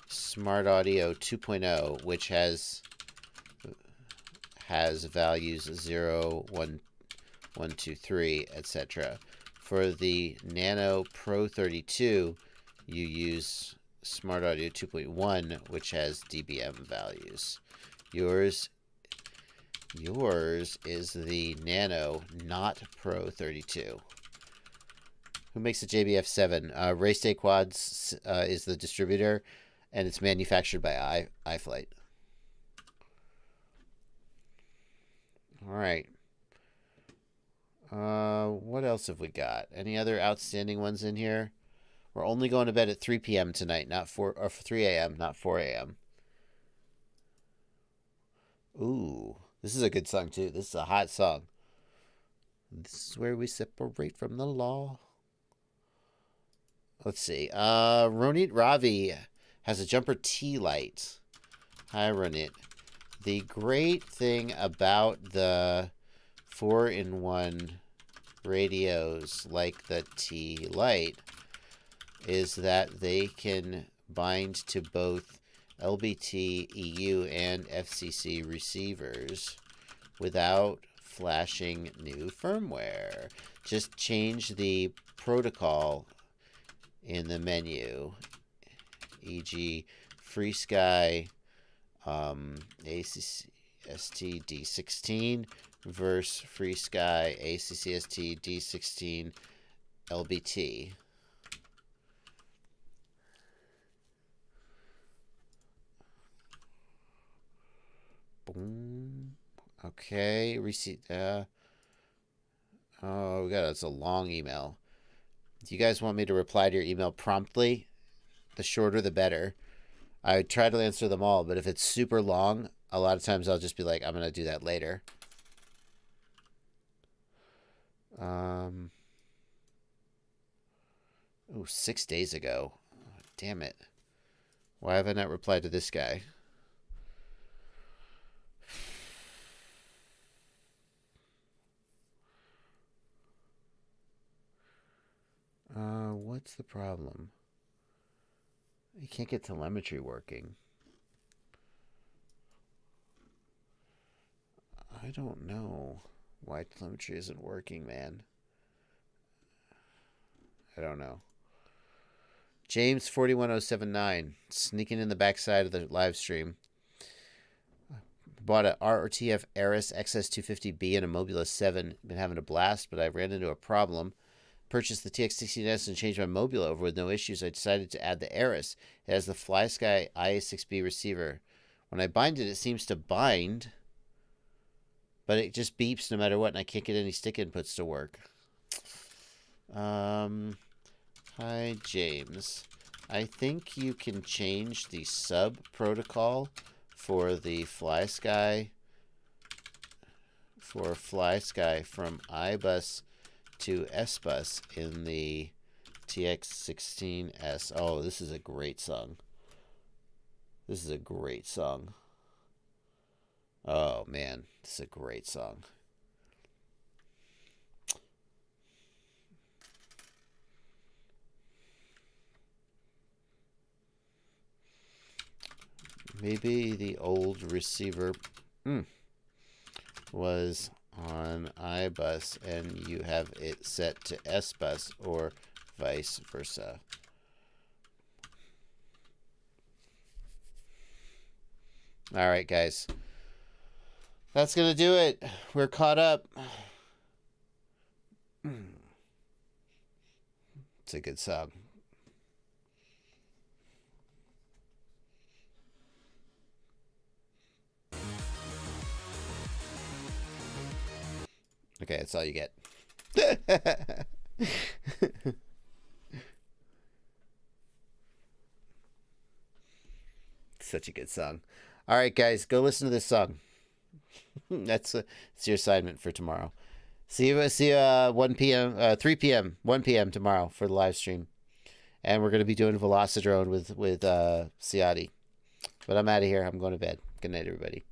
Smart Audio 2.0, which has values 0, 1, 1, 2, 3, etc. For the Nano Pro 32, you use Smart Audio 2.1, which has dBm values. Yours is the Nano, not Pro 32. Who makes the JBF7? Race Day Quads is the distributor, and it's manufactured by iFlight. All right. What else have we got? Any other outstanding ones in here? We're only going to bed at 3 p.m. tonight, not 3 a.m., not 4 a.m. Ooh, this is a good song too. This is a hot song. This is where we separate from the law. Let's see. Ronit Ravi has a jumper T light. Hi, Ronit. The great thing about the 4-in-1 radios like the T light is that they can bind to both LBT, EU, and FCC receivers without flashing new firmware. Just change the protocol in the menu, e.g. FreeSky ACCST D16 versus FreeSky ACCST D16 LBT. Boom. Okay, receipt. Oh, it's a long email. Do you guys want me to reply to your email promptly? The shorter, the better. I try to answer them all, but if it's super long, a lot of times I'll just be like, I'm going to do that later. Oh, 6 days ago. Oh, damn it. Why have I not replied to this guy? What's the problem? You can't get telemetry working. I don't know. Why telemetry isn't working, man? I don't know. James 41079 sneaking in the backside of the live stream. Bought a RTF Aris XS250B and a Mobula 7. Been having a blast, but I ran into a problem. Purchased the TX16S and changed my Mobula over with no issues. I decided to add the Aris. It has the FlySky IA6B receiver. When I bind it, it seems to bind, but it just beeps no matter what, and I can't get any stick inputs to work. Hi, James. I think you can change the sub protocol for the FlySky from iBus to SBus in the TX16S. Oh, this is a great song. This is a great song. Oh, man. This is a great song. Maybe the old receiver was on iBus and you have it set to SBus or vice versa. All right, guys. That's going to do it. We're caught up. It's a good song. Okay, that's all you get. Such a good song. All right, guys, go listen to this song. That's your assignment for tomorrow. See you 1 p.m., 3 p.m., 1 p.m. tomorrow for the live stream. And we're going to be doing Velocidrone with Ciati. But I'm out of here. I'm going to bed. Good night, everybody.